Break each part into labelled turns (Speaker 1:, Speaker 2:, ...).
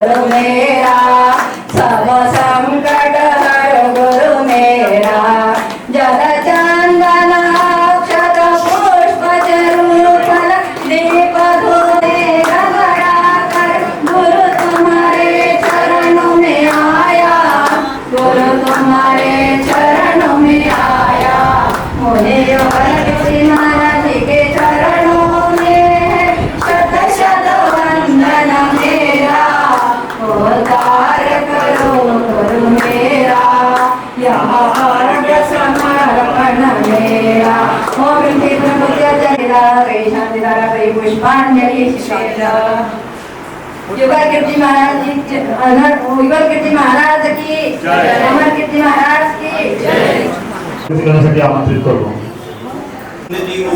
Speaker 1: मेरा सब संकट हर गुरु मेरा जल चंदन अक्षत पुष्प चरूफल दीप धूरे रगड़ा कर गुरु तुम्हारे चरणों में आया, गुरु तुम्हारे चरणों में आया। मुझे महाराज के चरणों में शत शत वंदन मेरा, उद्धार करो गुरु मेरा, यह अर्घ समर्पण मेरा। ओम पुष्पांजलि युगल कीर्ति महाराज जी, युगल कीर्ति महाराज की जय, अमर कीर्ति महाराज की जय।
Speaker 2: करण्यासाठी आमंत्रित करतो।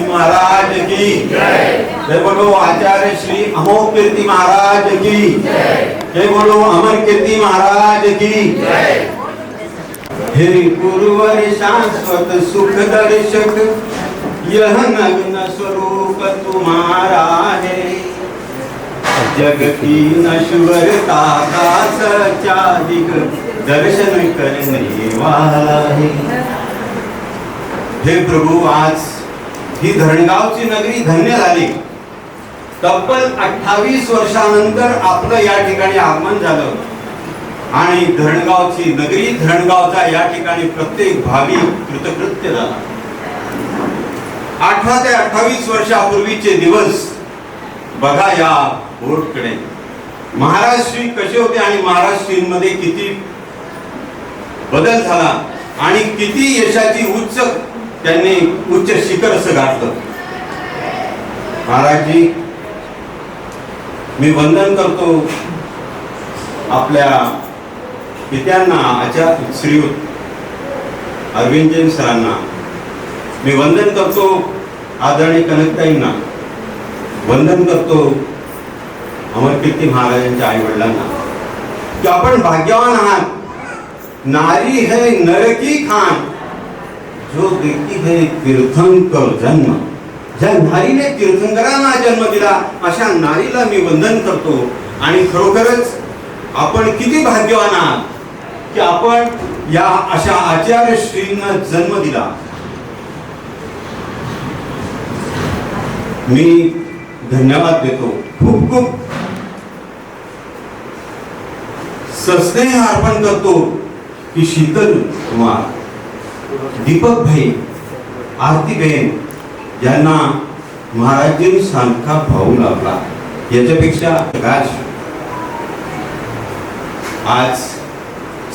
Speaker 3: महाराज की जय। जय बोलो आचार्य श्री अमोघ कीर्ति महाराज की जय। जय बोलो अमर कीर्ति महाराज की जय। हे गुरुवर शाश्वत सुख दर्शक, यह नग्न स्वरूप तुम्हारा है, जग की नश्वरता का सचादिक दर्शन करने वाला है। हे प्रभू, आज ही धरणगावची नगरी धन्य झाली। तब्बल 28 वर्षानंतर आपलं या ठिकाणी आगमन झालं आणि धरणगावची नगरी, धरणगावचा या ठिकाणी प्रत्येक भाविक कृतकृत्य झाला। 18 ते 28 वर्षापूर्वीचे दिवस बघा या बोर्डकडे। महाराष्ट्री कसे होते आणि महाराष्ट्रींमध्ये किती बदल झाला आणि किती यशाची त्यांनी उच्च शिखर असं गाठलं। महाराजजी, मी वंदन करतो आपल्या पित्यांना, आचार्य श्री अरविंद जैन सरांना। मी वंदन करतो आदरणीय कनकताईंना, वंदन करतो अमरकीर्ती महाराजांच्या आई वडिलांना की आपण भाग्यवान आहात। नारी है नर की खान, जो देती है तीर्थंकर जन्म। ज्या नारीने तीर्थंकरांना जन्म दिला अशा नारीला मी वंदन करतो। आणि खरोखरच आपण किती भाग्यवान आहात की आपण या अशा आचार्य श्रींना जन्म दिला। मी धन्यवाद देतो, खूप खूप सस्नेह अर्पण करतो की शीतल कुमार, दीपक भाई, आरती बहन यांना महाराजांनी सारखा भाऊ लाभला। याच्यापेक्षा प्रकाश आज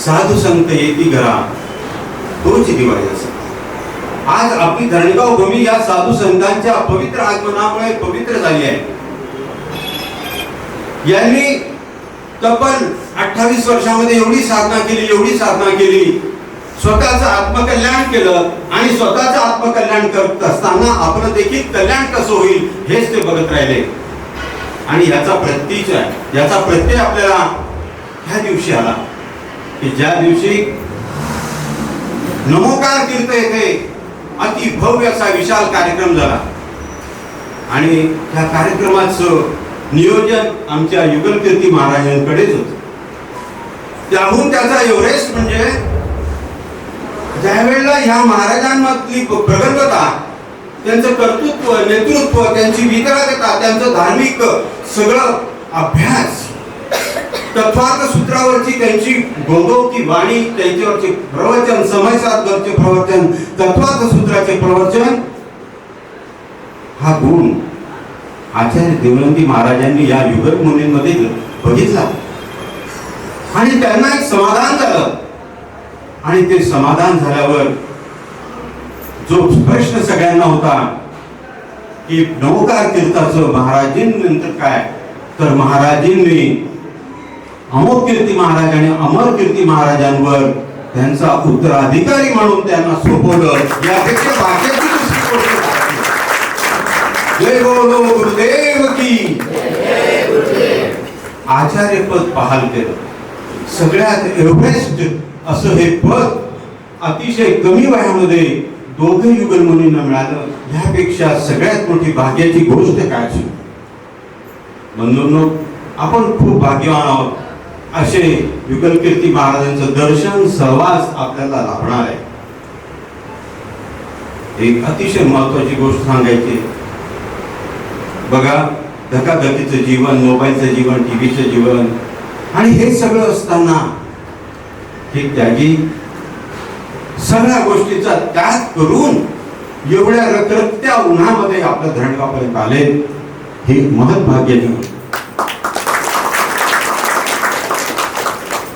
Speaker 3: साधू संत येती घरा तोच दिवाळी। आज आपली धरणगाव भूमी या साधू संतांच्या पवित्र आगमनामुळे पवित्र झाली आहे। यांनी तब्बल 28 वर्षामध्ये एवढी साधना केली, एवढी साधना केली, स्वतःचं आत्मकल्याण केलं आणि स्वतःचं आत्मकल्याण करत असताना आपलं देखील कल्याण कसं होईल हेच ते बघत राहिले। आणि याचा प्रत्यय आहे, याचा प्रत्यय आपल्याला ह्या दिवशी आला की ज्या दिवशी नमोकार तीर्थ येथे अति भव्य असा विशाल कार्यक्रम झाला आणि त्या कार्यक्रमाचं नियोजन आमच्या युगल कीर्ती महाराजांकडेच होतं। त्याहून त्याचा एव्हरेस्ट म्हणजे ज्यावेळेला ह्या महाराजांमधली प्रगल्भता, त्यांचं कर्तृत्व, नेतृत्व, त्यांची वितरागता, त्यांचं धार्मिक सगळं अभ्यास, तत्वार्थ सूत्रावरची त्यांची गोंगवती वाणी, त्यांच्यावरचे प्रवचन, समयसाधकचे प्रवचन, तत्वार्थ सूत्राचे प्रवचन, हा गुण आचार्य देवनंदी महाराजांनी या युगल मुनींमध्ये बघितला आणि त्यांना एक समाधान झालं। आणि ते समाधान झाल्यावर जो प्रश्न सगळ्यांना होता की नवकार तीर्थाचं महाराजींनंतर काय, तर महाराजींनी अमोघ कीर्ती महाराज आणि अमर कीर्ती महाराजांवर त्यांचा उत्तराधिकारी म्हणून त्यांना सोपवलं। यापेक्षा भाग्याची दुसरी गोष्ट नाही। जय बोलो गुरुदेव की जय। आचार्य पद बहाल केलं, सगळ्यात एव्हरेस्ट असं हे पद अतिशय कमी वयामध्ये दोघे युगल मुनींना मिळालं। ह्यापेक्षा सगळ्यात मोठी भाग्याची गोष्ट काय? बंधूंनो, आपण खूप भाग्यवान आहोत असे युगलकीर्ती महाराजांचं दर्शन सहवास आपल्याला लाभणार आहे. एक अतिशय महत्वाची गोष्ट सांगायची. बघा, धकाधकीचं जीवन, मोबाईलचं जीवन, टीव्हीचं जीवन आणि हे सगळं असताना हे त्यागी सगळ्या गोष्टीचा त्याग करून एवढ्या रखरखत्या उन्हामध्ये आपल्या धरणगावपर्यंत आले. हे महत्भाग्याची गोष्ट.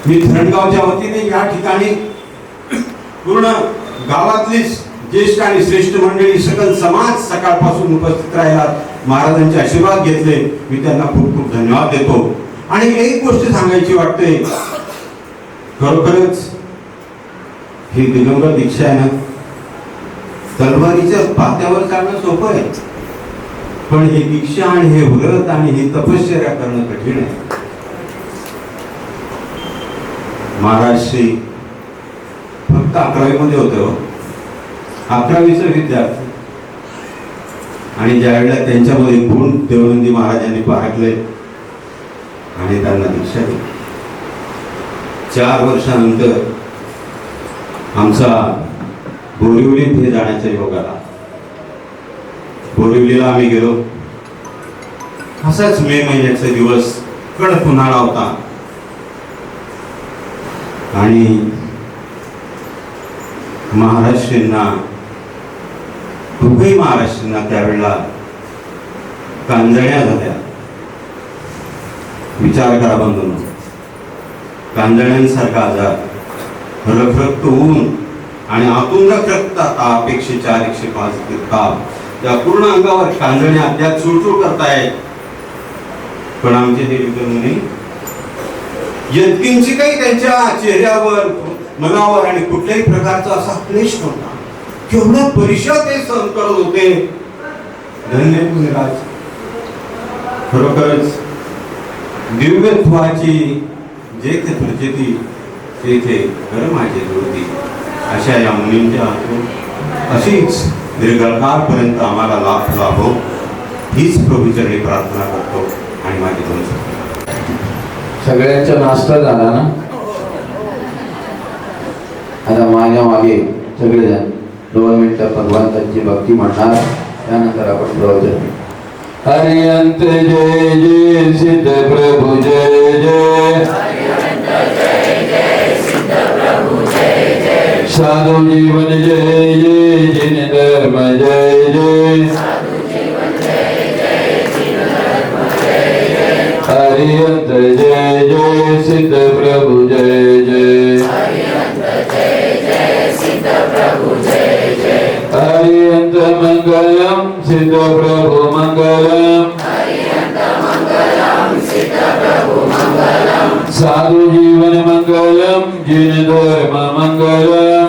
Speaker 3: मी धरणगावच्या वतीने या ठिकाणी पूर्ण गावातली ज्येष्ठ आणि श्रेष्ठ मंडळी, सकल समाज सकाळपासून उपस्थित राहिला, महाराजांचे आशीर्वाद घेतले. मी त्यांना खूप खूप धन्यवाद देतो. आणि एक गोष्ट सांगायची वाटते, खरोखरच ही दिगंबर दीक्षा आहे ना, तलवारीच्या पात्यावर चालणं सोपं आहे, पण ही दीक्षा आणि हे व्रत आणि ही तपश्चर्या करणं कठीण आहे. महाराज श्री फक्त 11वी मध्ये होते, 11वीचे विद्यार्थी, आणि ज्यावेळेला त्यांच्यामध्ये गुण देवनंदी महाराजांनी पारखले आणि त्यांना दीक्षा दिली. 4 वर्षानंतर आमचा बोरिवलीत हे जाण्याचा योग आला. बोरिवलीला आम्ही गेलो. असाच मे महिन्याचा दिवस, कडक उन्हाळा होता आणि महाराष्ट्रींना, दोघेही महाराष्ट्रींना त्यावेळेला कांजण्या झाल्या. विचार करा बंधूंनो, कांजण्यांसारखा आजार, रखरखत ऊन आणि आतून रखरखता ताप, 104, 105 ताप, त्या पूर्ण अंगावर कांजण्या त्या चुळचुळ करतायत. पण आमचे हे विद्यार्थी यत्किंची काही त्यांच्या चेहऱ्यावर, मनावर आणि कुठल्याही प्रकारचा असा क्लेश नव्हता. केवढ्या परिश्रम ते सहन करत होते. धन्य पुण्यराज. खरोखरच दिव्यत्वाची जेथे प्रचिती तेथे खरं माझी जोडती. अशा या मुलींच्या हातून अशीच दीर्घकाळपर्यंत आम्हाला लाभ लाभो, हीच प्रभूचरणी प्रार्थना करतो. आणि माझी दोन
Speaker 4: सगळ्यांचा नाश्ता झाला ना. आता माझ्या मागे सगळेजण 2 मिनिटं भगवंतांची भक्ती म्हणणार, त्यानंतर आपण प्रवचन. हरियंत जय जय सिद्ध प्रभु जय जय, साधु जीवन जय जय, जिन धर्म जय जय, हरियंत जय जय सिद्ध प्रभु जय जय, हरियंत मंगलम सिद्ध प्रभु मंगलम, साधु जीवन मंगलम, जिन धर्म मंगलम,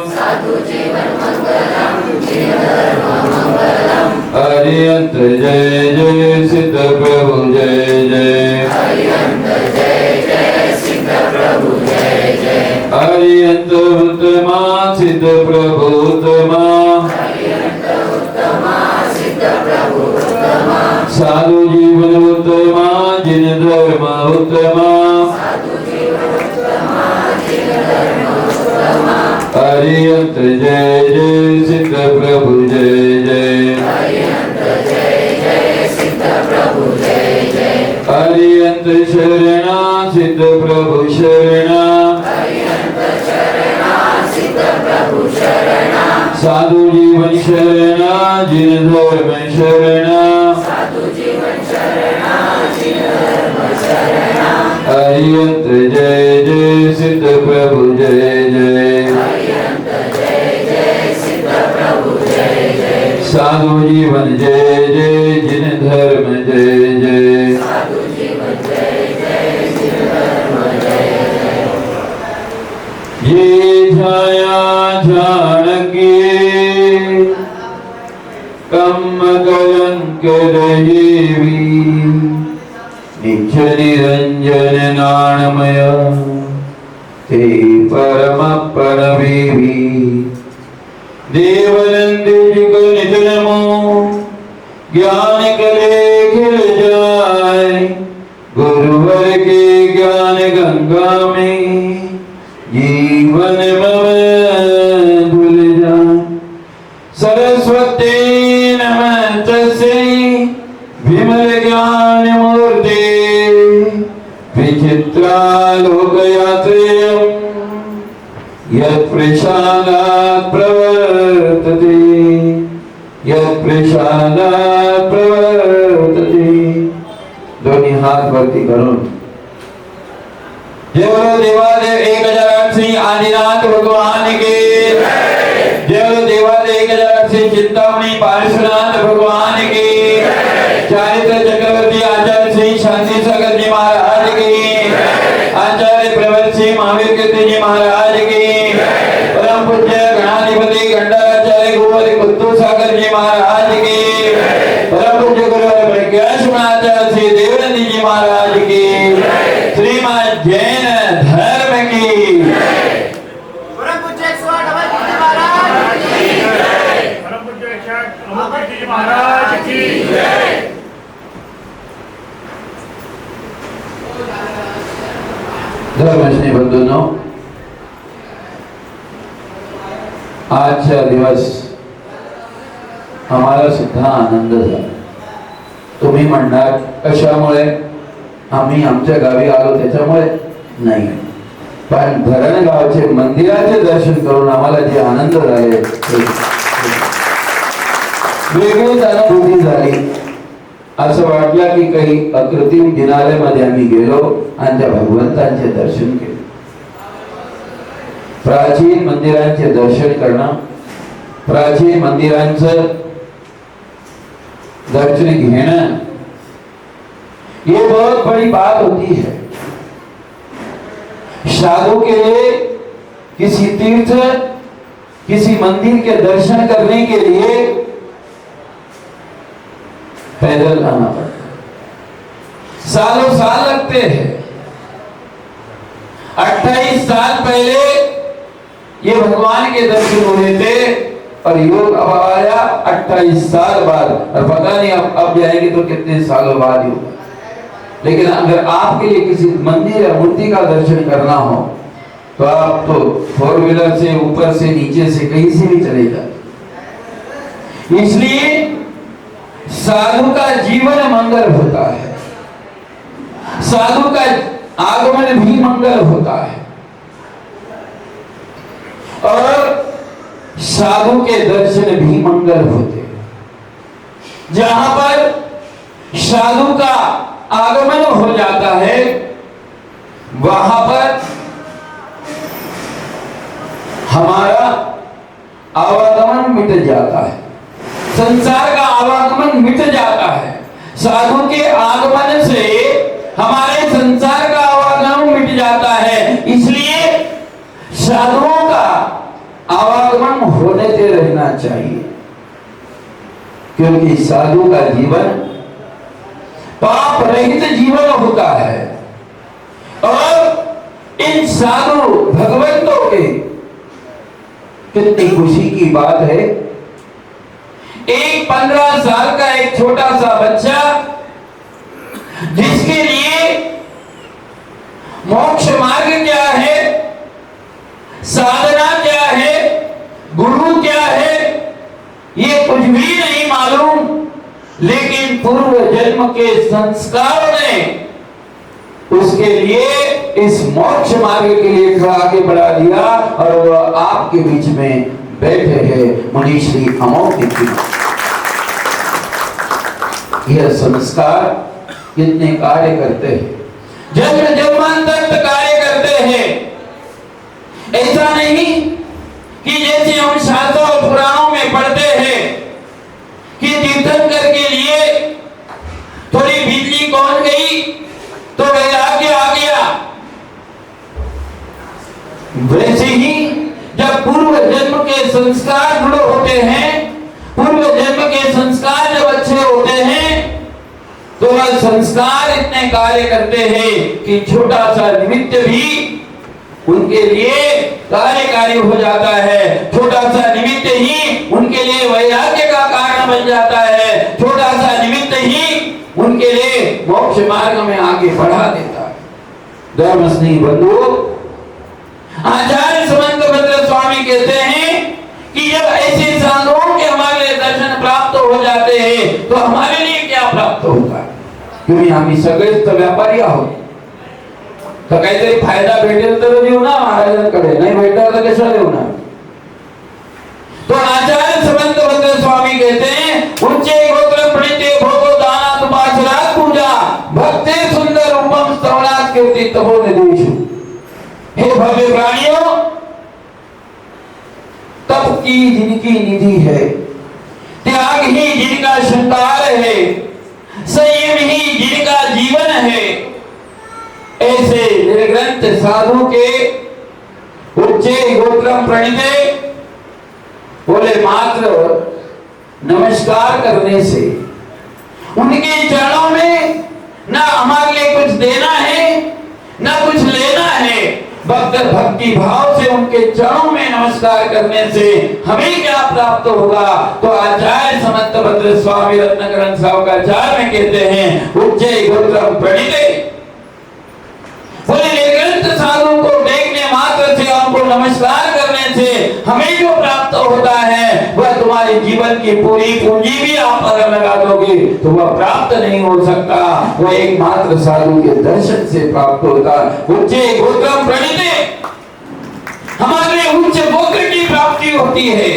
Speaker 4: हरियंत जय जय सिद्ध प्रभु जय जय, हरियंत उत्तमा सिद्ध प्रभु उत्तमा, साधु जीवन उत्तमा, जिन धर्म उत्तमा, हरियंत जय जय सिद्ध प्रभु जय जय, हरियंत शरणा सिद्ध प्रभु शरणा, साधु जीवन शरणा, जिन धर्म शरणा, हरियंत जय जय सिद्ध प्रभु जय जय, साधु जीवन जय जय, जिन धर्म जय जय, ये छाया जानकी कम कलंक रहीवी, नित्य निरंजन नाणमय ते परम परवीवी, देवनंदी नित नमो, ज्ञान करे खिल जाय, गुरुवर के ज्ञान गंगा सेवा में जीवन भव भूल जाए। सरस्वती नमस्तस्यै विमल ज्ञान मूर्ते विचित्रालोकयात्रेयम् यत्प्रसादात् प्रवर्तते यत्प्रसादात् प्रवर्तते। दोन्ही हात वरती करून जय बोलो देवादेव 1008 सिंह आदिनाथ भगवान के जय बोलो देवादेव 1008 सिंह चिंतामणि पार्श्वनाथ भगवान के चारित्र चक्रवर्ती आचार्य सिंह शांति सागर जी महाराज के आचार्य प्रवर सिंह महावीर कीर्ति जी महाराज के परम पूज्य गणाधिपति गंडाचार्य गुरुवर कुत्तू सागर जी महाराज के परम पूज्य गुरुवर प्रज्ञाशनाचार्य श्री देवनंद जी महाराज के श्रीमान जैन धर्म की
Speaker 5: परम पूज्य 108 महाराज की जय।
Speaker 2: परम पूज्य अमरकीर्ति जी महाराज की जय।
Speaker 4: धर्मश्री बंधूंनो, आजचा दिवस आम्हाला सुद्धा आनंद झाला। तुम्ही म्हणणार कशामुळे? आम्ही आमच्या गावी आलो त्याच्यामुळे नाही, पण धरणगावचे मंदिराचे दर्शन करून आम्हाला जे आनंद झाले वेगळीच अनुभूती झाली। असं वाटलं की काही अकृत्रिम जिनालयामध्ये आम्ही गेलो आणि त्या भगवंतांचे दर्शन केले। प्राचीन मंदिरांचे दर्शन करणं, प्राचीन मंदिरांचं दर्शन घेणं ये बहुत बड़ी बात होती है। साधु के लिए किसी तीर्थ किसी मंदिर के दर्शन करने के लिए पैदल आना पड़ता है, सालों साल लगते हैं। 28 साल पहले ये भगवान के दर्शन हो रहे थे और योग अब आया 28 साल बाद, और पता नहीं अब जाएंगे तो कितने सालों बाद ही होगा। लेकिन अगर आपके लिए किसी मंदिर या मूर्ति का दर्शन करना हो तो आप तो 4 व्हीलर से ऊपर से नीचे से कहीं से भी चले जाते। इसलिए साधु का जीवन मंगल होता है, साधु का आगमन भी मंगल होता है और साधु के दर्शन भी मंगल होते हैं। जहां पर साधु का आगमन हो जाता है वहां पर हमारा आवागमन मिट जाता है, संसार का आवागमन मिट जाता है। साधु के आगमन से हमारे संसार का आवागमन मिट जाता है। इसलिए साधुओं का आवागमन होने से रहना चाहिए, क्योंकि साधु का जीवन पाप रहित जीवन होता है। और इन साधु भगवंतों के कितनी खुशी की बात है। एक 15 साल का एक छोटा सा बच्चा जिसके लिए मोक्ष मार्ग क्या है, साधना क्या है, गुरु क्या है, ये कुछ भी नहीं मालूम, लेकिन पूर्व जन्म के संस्कारों ने उसके लिए इस मोक्ष मार्ग के लिए खड़ा आगे बढ़ा दिया और वह आपके बीच में बैठे हैं मुनि श्री अमोघ दीक्षित। यह संस्कार कितने कार्य करते हैं, जन्म जन्मांतर तक कार्य करते हैं। ऐसा नहीं कि जैसे हम शास्त्रों और पुराणों में पढ़ते हैं कि तीर्थंकर के लिए थोड़ी बिजली कौन गई तो वैराग्य आ गया। वैसे ही जब पूर्व जन्म के संस्कार जुड़े होते हैं, पूर्व जन्म के संस्कार जब अच्छे होते हैं तो वह संस्कार इतने कार्य करते हैं कि छोटा सा निमित्त भी उनके लिए कार्यकारी हो जाता है। छोटा सा निमित्त ही उनके लिए वैराग्य का कारण बन जाता है। छोटा सा निमित्त ही उनके लिए मोक्ष मार्ग में आगे बढ़ा देता है। धर्म स्नेही बंधु, आचार्य समंत भद्र स्वामी कहते हैं कि जब ऐसे साधुओं के हमारे दर्शन प्राप्त हो जाते हैं तो हमारे लिए क्या प्राप्त होता है? क्योंकि आम्ही सगळेच तर व्यापारी आहोत, तर काहीतरी फायदा भेटेल तर देऊ ना महाराजांकडे, नाही भेटला तर कशाला देऊ ना. तो आचार्य समंत भद्र स्वामी कहते हैं उच्चे गोत्र प्रणीते भोगो दानात उपासनात पूजा भक्ते सुंदर रूपम स्तवनात कीर्ति तपो निदेशु. हे भव्य प्राणियों, तप की जिनकी निधि है, त्याग ही जिनका श्रृंगार है, संयम ही जिनका जीवन है, ऐसे निर्ग्रंथ साधु के उच्चे गोत्रम प्रणीते बोले मात्र नमस्कार करने से, उनके चरणों में ना हमारे लिए कुछ देना है ना कुछ लेना है, भक्त भक्ति भाव से उनके चरणों में नमस्कार करने से हमें क्या प्राप्त होगा? तो आचार्य समंत भद्र स्वामी रत्नकरण सावकाचार्य में कहते हैं उच्चे गोत्रम प्रणीते, बोले निर्ग्रंथ साधु को देखने मात्र से, उनको नमस्कार करने से हमें जो प्राप्त होता है वह तुम्हारे जीवन की पूरी पूंजी भी आप अगर लगा दोगे तो वह प्राप्त नहीं हो सकता, वह एकमात्र साधु के दर्शन से प्राप्त होता. उच्चे गोत्रम प्रणीते, हमारे उच्च गोत्र की प्राप्ति होती है.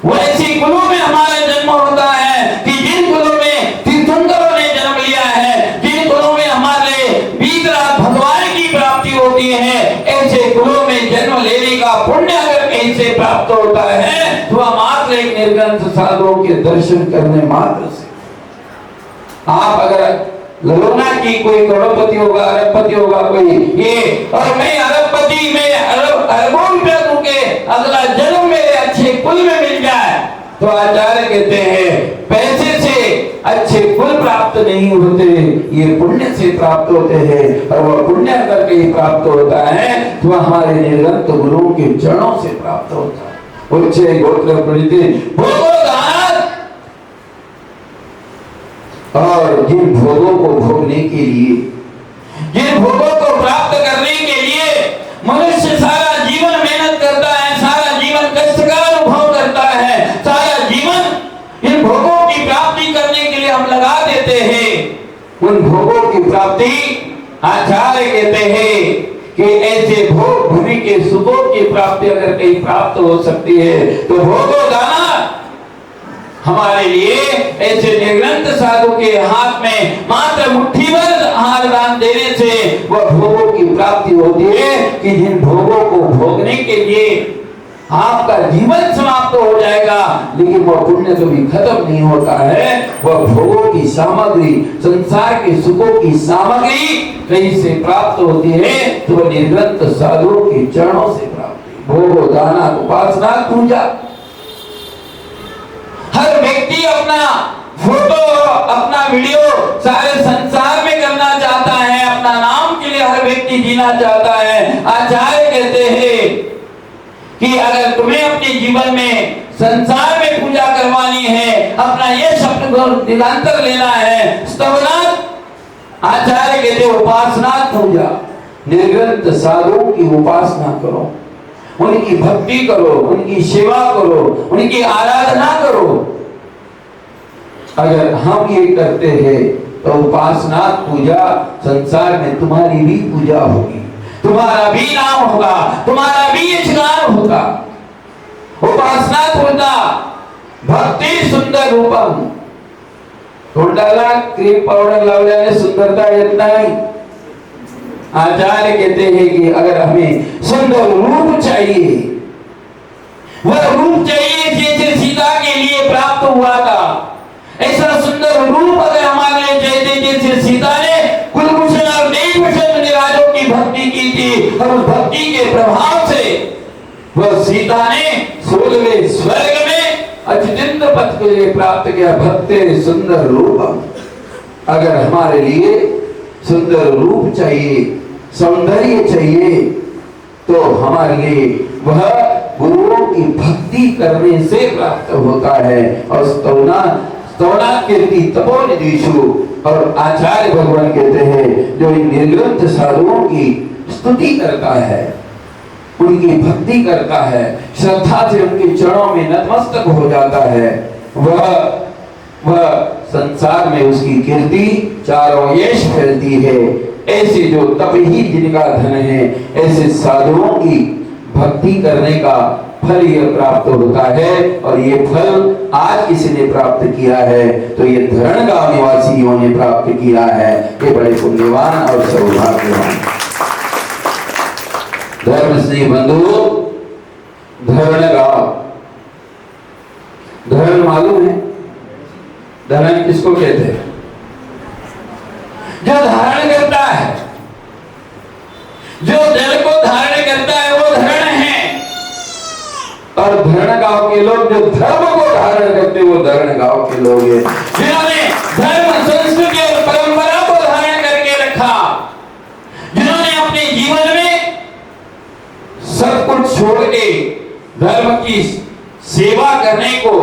Speaker 4: वैसी कुलों में हमारा जन्म होता है कि जिन कुलों में तीर्थंकरों ने जन्म लिया है, जिन कुलों में हमारे बीतरात भगवान की प्राप्ति होती है, ऐसे कुलों में जन्म लेने का पुण्य अगर कहीं से प्राप्त होता है तो वह मात्र एक निर्ग्रंथ साधुओं के दर्शन करने मात्र से. आप अगर ललोना की कोई करोड़पति होगा, अरबपति होगा कोई, ये और मैं अरबपति में अरबों रुपया दूंगे, अगला जन्म मेरे अच्छे कुल में मिल जाए, तो आचार्य कहते हैं पैसे से अच्छे कुल प्राप्त नहीं होते, ये पुण्य से प्राप्त होते हैं. और वह पुण्य अगर कहीं प्राप्त होता है तो वह हमारे निर्ग्रंथ गुरुओं के चरणों से प्राप्त होता है. उच्चे गोत्र प्रणीते भोगो दानात, और जिन भोगों को भोगने के लिए, जिन भोगों को प्राप्त करने के लिए मनुष्य सारा जीवन मेहनत करता है, सारा जीवन कष्ट का अनुभव करता है, सारा जीवन इन भोगों की प्राप्ति करने के लिए हम लगा देते हैं, उन भोगों की प्राप्ति आचार्य कहते हैं कि ऐसे भोग भूमि के सुखों की प्राप्ति अगर कहीं प्राप्त हो सकती है तो भोगो दाना हमारे लिए ऐसे निर्ग्रंथ साधु के हाथ में मात्र मुट्ठी भर आहार दान देने से वह भोगों की प्राप्ति होती है कि जिन भोगों को भोगने के लिए आपका जीवन समाप्त हो जाएगा, लेकिन वह पुण्य कभी खत्म नहीं होता है. वह भोगों की सामग्री, संसार के सुखों की सामग्री कहीं से प्राप्त होती है तो वह निर्ग्रंथ साधुओं के चरणों से प्राप्त. भोगो दाना उपासना पूजा. हर व्यक्ति अपना फोटो, अपना वीडियो सारे संसार में करना चाहता है, अपना नाम के लिए हर व्यक्ति जीना चाहता है. आचार्य कहते हैं कि अगर तुम्हें अपने जीवन में संसार में पूजा करवानी है, अपना ये शब्द निरंतर लेना है, स्तवनात्, आचार्य कहते उपासना पूजा, निर्ग्रंथ साधुओं की उपासना करो, उनकी भक्ति करो, उनकी सेवा करो, उनकी आराधना करो. अगर हम ये करते हैं तो उपासना पूजा संसार में तुम्हारी भी पूजा होगी, तुम्हारा भी नाम होगा, तुम्हारा भी यशगान होगा. उपासना पूजा भक्ति सुंदर रूपम. तोंडाला क्रीम पाउडर लावल्याने सुंदरता येत नाही. आचार्य कहते हैं कि अगर हमें सुंदर रूप चाहिए, वह रूप चाहिए जैसे सीता के लिए प्राप्त हुआ था, ऐसा सुंदर रूप अगर हमारे लिए चाहिए जैसे सीता ने कुलभूषण और देवभूषण निराजों की भक्ति की थी, और उस भक्ति के प्रभाव से वह सीता ने स्वर्ग में अचिंत्य पद के लिए प्राप्त किया. भक्ति सुंदर रूप. अगर हमारे लिए सुंदर रूप चाहिए, सौंदर्य चाहिए, तो हमारे लिए वह गुरुओं की भक्ति करने से प्राप्त होता है. और स्तवना स्तोना कीर्ति तपोनिधीषु। और आचार्य भगवान कहते हैं जो इन निर्ग्रंथ साधुओं की स्तुति करता है, उनकी भक्ति करता है, श्रद्धा से उनके चरणों में नतमस्तक हो जाता है, वह संसार में उसकी कीर्ति चारों यश फैलती है। ऐसे जो तप ही जिनका धन है, ऐसे साधुओं की भक्ति करने का फल यह प्राप्त होता है। और ये फल आज किसी ने प्राप्त किया है तो ये धरणगांव निवासियों ने प्राप्त किया है। ये बड़े पुण्यवान और सौभाग्यवान। धर्म स्नेही बंधु, धरणगांव, धरण मालूम है? धरण किसको कहते हैं? जो धारण करता है, जो जल को धारण करता है वो धरण है। और धरण गांव के लोग जो धर्म को धारण करते वो धरण गांव के लोग हैं, जिन्होंने धर्म, संस्कृति और परंपरा को धारण करके रखा, जिन्होंने अपने जीवन में सब कुछ छोड़ के धर्म की सेवा करने को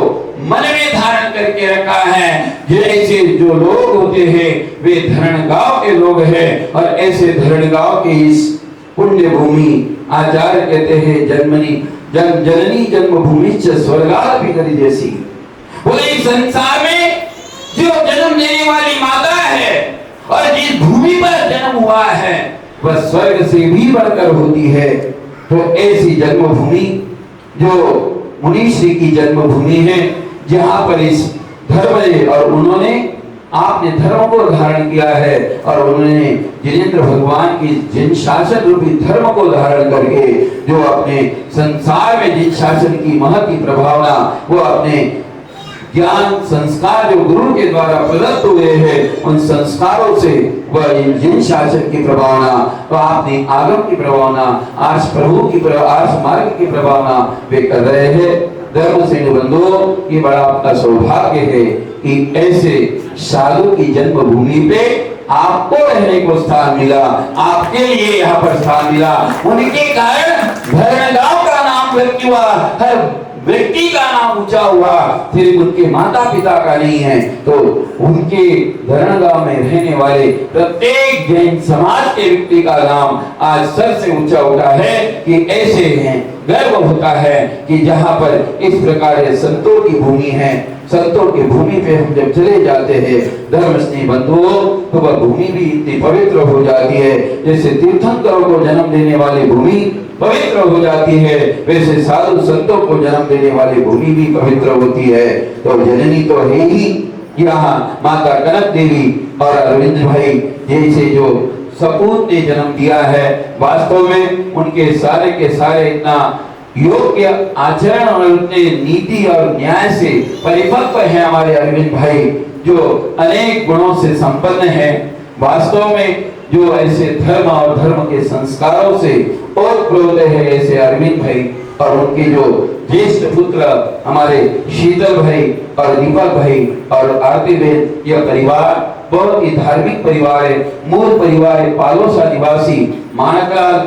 Speaker 4: मन में धारण करके रखा है। जैसे जो लोग होते हैं वे धरणगांव के लोग हैं। और ऐसे धरणगांव के इस पुण्य भूमि, आचार्य कहते हैं जननी जन्मभूमि स्वर्गादपि जैसी। बोले संसार में जो जन्म देने वाली माता है और जिस भूमि पर जन्म हुआ है वह स्वर्ग से भी बढ़कर होती है। तो ऐसी जन्मभूमि जो मुनीश्री की जन्मभूमि है, जहां पर इस धर्म है और उन्होंने आपने धर्म को धारण किया है और उन्होंने जिनेंद्र भगवान की जिन शासन रूपी धर्म को धारण करके जो अपने संसार में जिन शासन की महती प्रभावना, वो अपने ज्ञान संस्कार जो गुरु के द्वारा प्रदत्त हुए हैं, उन संस्कारों से वह जिन शासन की प्रभावना, तो आपने आगम की प्रभावना, आर्ष प्रभु की आर्ष मार्ग की प्रभावना वे कर रहे हैं। धर्म से बंधुओं, ये बड़ा अपना सौभाग्य है कि ऐसे साधु की जन्मभूमि पे आपको रहने को स्थान मिला, आपके लिए यहाँ पर स्थान मिला। उनके कारण धरणगांव का नाम व्यक्ति हुआ, हर व्यक्ति का नाम ऊंचा हुआ, सिर्फ उनके माता पिता का नहीं है। तो उनके धरणगांव में रहने वाले प्रत्येक जैन समाज के व्यक्ति का नाम आज सर से ऊंचा उठा है कि ऐसे हैं। गर्व होता है कि जहां पर इस प्रकार संतों की भूमि है, संतों की भूमि पे हम जब चले जाते हैं धर्म स्नेही बंधुओं, तो वह भूमि भी इतनी पवित्र हो जाती है। जैसे तीर्थंकरों को जन्म देने वाली भूमि पवित्र हो जाती है, वैसे साधु संतों को जन्म देने वाली भूमि भी पवित्र होती है। तो जननी तो है ही यहाँ माता कनक देवी और अरविंद भाई जैसे जो सपूत ने जन्म दिया है। वास्तव में उनके सारे के सारे इतना योग्य आचरण और उतने नीति और न्याय से परिपक्व है हमारे अरविंद भाई, जो अनेक गुणों से संपन्न है। वास्तव में जो ऐसे धर्म और धर्म के संस्कारों से ओतप्रोत है ऐसे अरविंद भाई, और उनके जो ज्येष्ठ पुत्र हमारे शीतल भाई और दीपक भाई और आरती बहन, यह परिवार बहुत ही धार्मिक परिवार है। मूल परिवार है पालोसा निवासी माणकलाल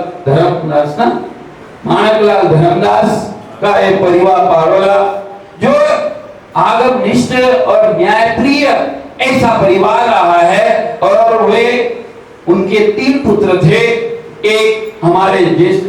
Speaker 4: धर्मदास का एक परिवार पारोला, जो आगम निष्ठ और न्यायप्रिय ऐसा परिवार रहा है। और वे उनके 3 पुत्र थे। एक हमारे ज्येष्ठ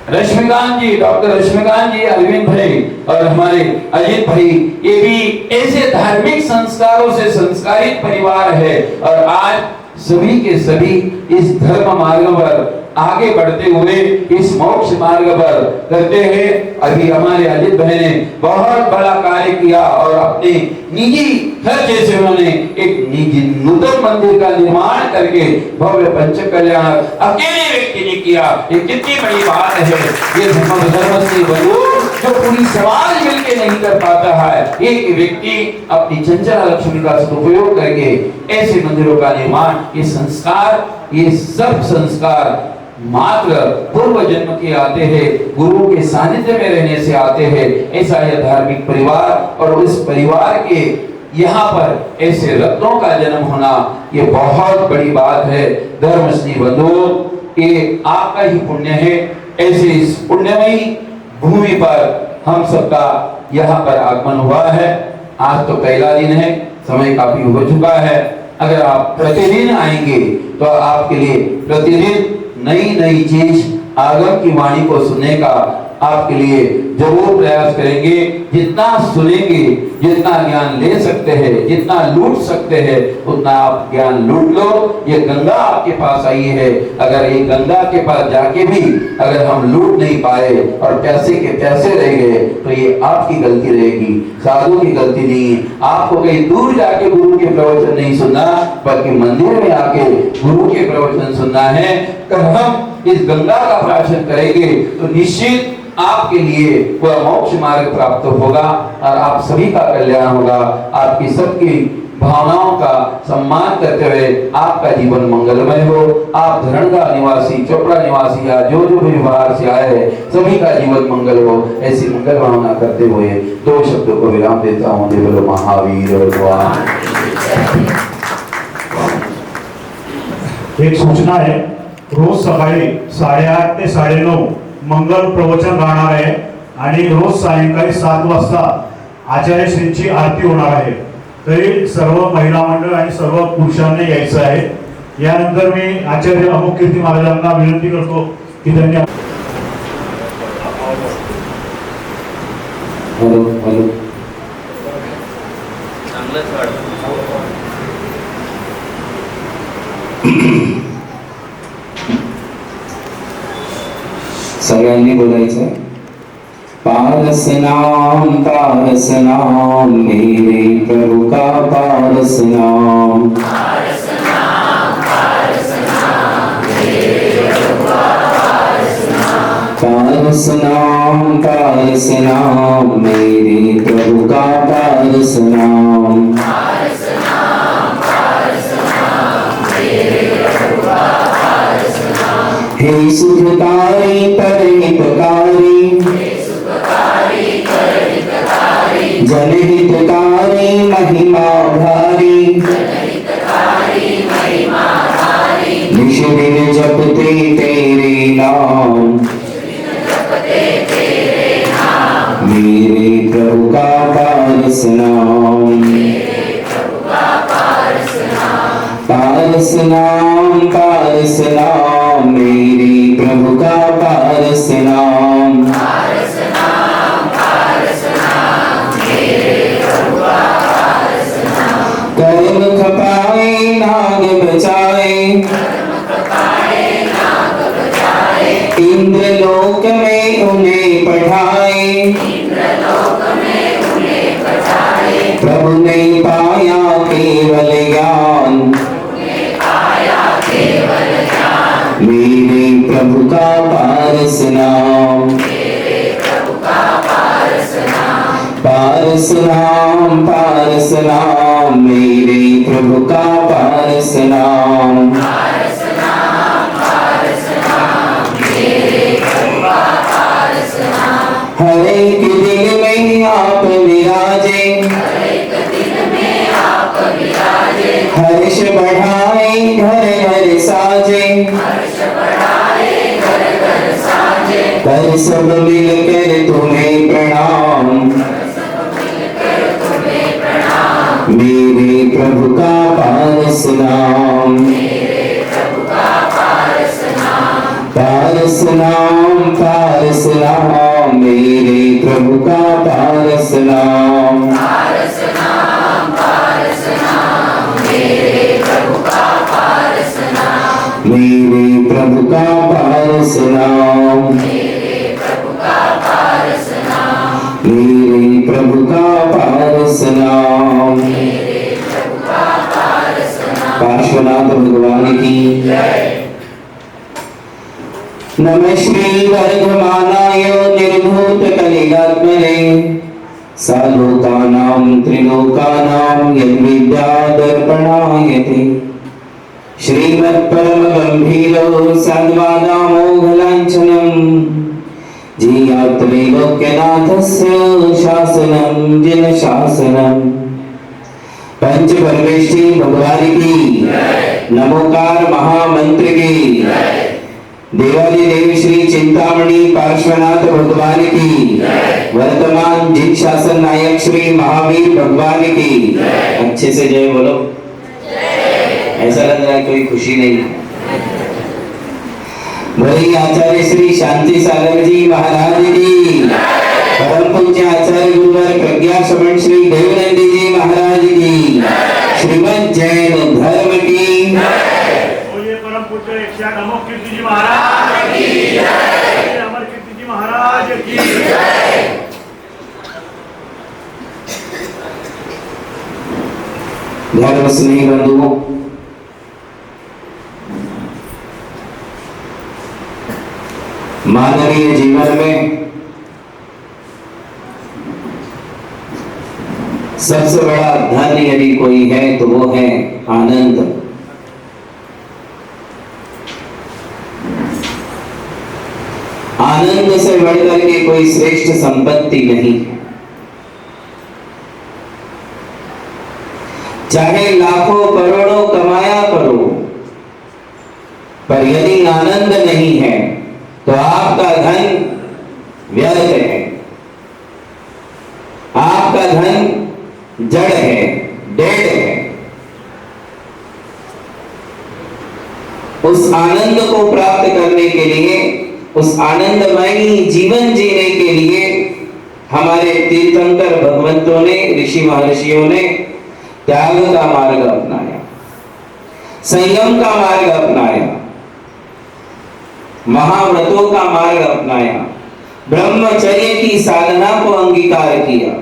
Speaker 4: रश्मिकांत जी, डॉक्टर रश्मिकांत जी, अरविंद भाई और हमारे अजित भाई, ये भी ऐसे धार्मिक संस्कारों से संस्कारित परिवार है। और आज सभी के सभी इस धर्म मार्ग पर आगे बढ़ते हुए इस मोक्ष मार्ग पर करते हैं। अभी हमारे अजित भाई ने बहुत बड़ा कार्य किया और अपने निजी खर्चे से उन्होंने एक निजी नूतन मंदिर का निर्माण करके भव्य पंच कल्याण अकेले व्यक्ति ने किया। ये कितनी बड़ी बात है। ये धर्म से जो पूरी समाज मिलकर नहीं कर पाता है, एक व्यक्ति अपनी चंचला लक्ष्मी का सदुपयोग करके ऐसे मंदिरों का निर्माण, ये संस्कार, ये सब संस्कार मात्र पूर्व जन्म के आते हैं, गुरु के सानिध्य में रहने से आते हैं। ऐसा यह धार्मिक परिवार और उस परिवार के यहाँ पर ऐसे रत्नों का जन्म होना ये बहुत बड़ी बात है। धर्म स्नेही बंधुओं, ये आपका ही पुण्य है। ऐसे इस पुण्यमयी भूमि पर हम सबका यहाँ पर आगमन हुआ है। आज तो पहला दिन है, समय काफी हो चुका है। अगर आप प्रतिदिन आएंगे तो आपके लिए प्रतिदिन नई नई चीज आगम की वाणी को सुनने का आपके लिए जरूर प्रयास करेंगे। जितना सुनेंगे, जितना ज्ञान ले सकते हैं, जितना लूट सकते हैं, उतना आप ज्ञान लूट लो। ये गंगा आपके पास आई है, अगर ये गंगा के पास जाके भी अगर हम लूट नहीं पाए और पैसे के पैसे रह गए तो ये आपकी गलती रहेगी, साधु की गलती नहीं। आपको कहीं दूर जाके गुरु के प्रवचन नहीं सुनना, बल्कि मंदिर में आके गुरु के प्रवचन सुनना है। अगर हम इस गंगा का प्राशन करेंगे तो निश्चित आपके लिए वह मोक्ष मार्ग प्राप्त होगा और आप सभी का कल्याण होगा। आपकी सबकी भावनाओं का सम्मान करते हुए आपका जीवन मंगलमय हो। आप धरणगा निवासी, चोपड़ा निवासी या जो जो भी बाहर से आए हैं, सभी का जीवन मंगल हो, ऐसी मंगल भावना करते हुए 2 शब्दों को विराम देता हूँ। देवल महावीर भगवान।
Speaker 2: एक सूचना आहे, रोज सकाळी 8:30 ते 9:30 मंगल प्रवचन राहणार आहे आणि रोज सायंकाळी 7 वाजता आचार्य श्रींची आरती होणार आहे। तरी सर्व महिला मंडळ आणि सर्व पुरुषांनी यायचं आहे। यानंतर मी आचार्य अमोघ कीर्ती महाराजांना विनंती करतो की त्यांनी
Speaker 6: सगळ्यांनी बोलायचं, पारस नाम मेरे प्रभु का पारस नाम, पारस नाम मेरे प्रभु का पारस नाम, हे सुखकारी परहितकारी, जनहितकारी महिमा भारी, निश दिन जपते तेरे नाम, मेरे प्रभु का पारस नाम, पारस नाम मेरे प्रभु का पारस नाम, कर्म खपाए नाग बचाए, इंद्र लोक में उन्हें पढ़ाए, प्रभु ने पाया केवल ज्ञान, मेरे प्रभु का पारस नाम, पारस नाम मेरे प्रभु का पारस नाम, हर एक दिल में आप विराजे, हर्ष बढ़ाए घर घर साजे, कर सब मिलकर तुम्हें प्रणाम, मेरे प्रभु का पारस नाम, पारस नाम मेरे प्रभु का पारस नाम, मेरे प्रभु का पारस नाम, मेरे प्रभु का पारस नाम, पार्श्वनाथ भगवान की नमः श्री वर्धमानाय निर्धूत कलिकात्मने, सालोकानां त्रिलोकानां यद्विद्या दर्पणायते, श्रीमत्परम गंभीरो सद्वादामोघलाञ्छनं, जीयात्रैलोक्यनाथस्य शासनं जिन शासनं, पंच परमेष्ठी भगवान की, नमोकार महामंत्र की, देवादिदेव श्री चिंतामणि पार्श्वनाथ भगवान की, वर्तमान जिन शासन नायक श्री महावीर भगवान की। अच्छे से जय बोलो। ऐसा लग रहा है कोई खुशी नहीं है। वही आचार्य श्री शांति सागर जी महाराज की, परम पूज्य आचार्य गुरुवर प्रज्ञा श्रवण श्री देवनंदी जी महाराज की, श्रीमद जैन धर्म की।
Speaker 2: परम पूज्य 108 अमोघ कीर्ति जी महाराज की जय, अमर कीर्ति जी महाराज की जय।
Speaker 6: धर्म स्नेही बंधुओं, मानवीय जीवन में सबसे बड़ा धन यदि कोई है तो वो है आनंद। आनंद से बढ़कर के कोई श्रेष्ठ संपत्ति नहीं है। चाहे लाखों करोड़ों कमाया करो, पर यदि आनंद नहीं है तो आपका धन व्यर्थ है, आपका धन जड़ है, डेड है। उस आनंद को प्राप्त करने के लिए, उस आनंदमयी जीवन जीने के लिए हमारे तीर्थंकर भगवंतों ने, ऋषि महर्षियों ने त्याग का मार्ग अपनाया, संयम का मार्ग अपनाया, महाव्रतों का मार्ग अपनाया, ब्रह्मचर्य की साधना को अंगीकार किया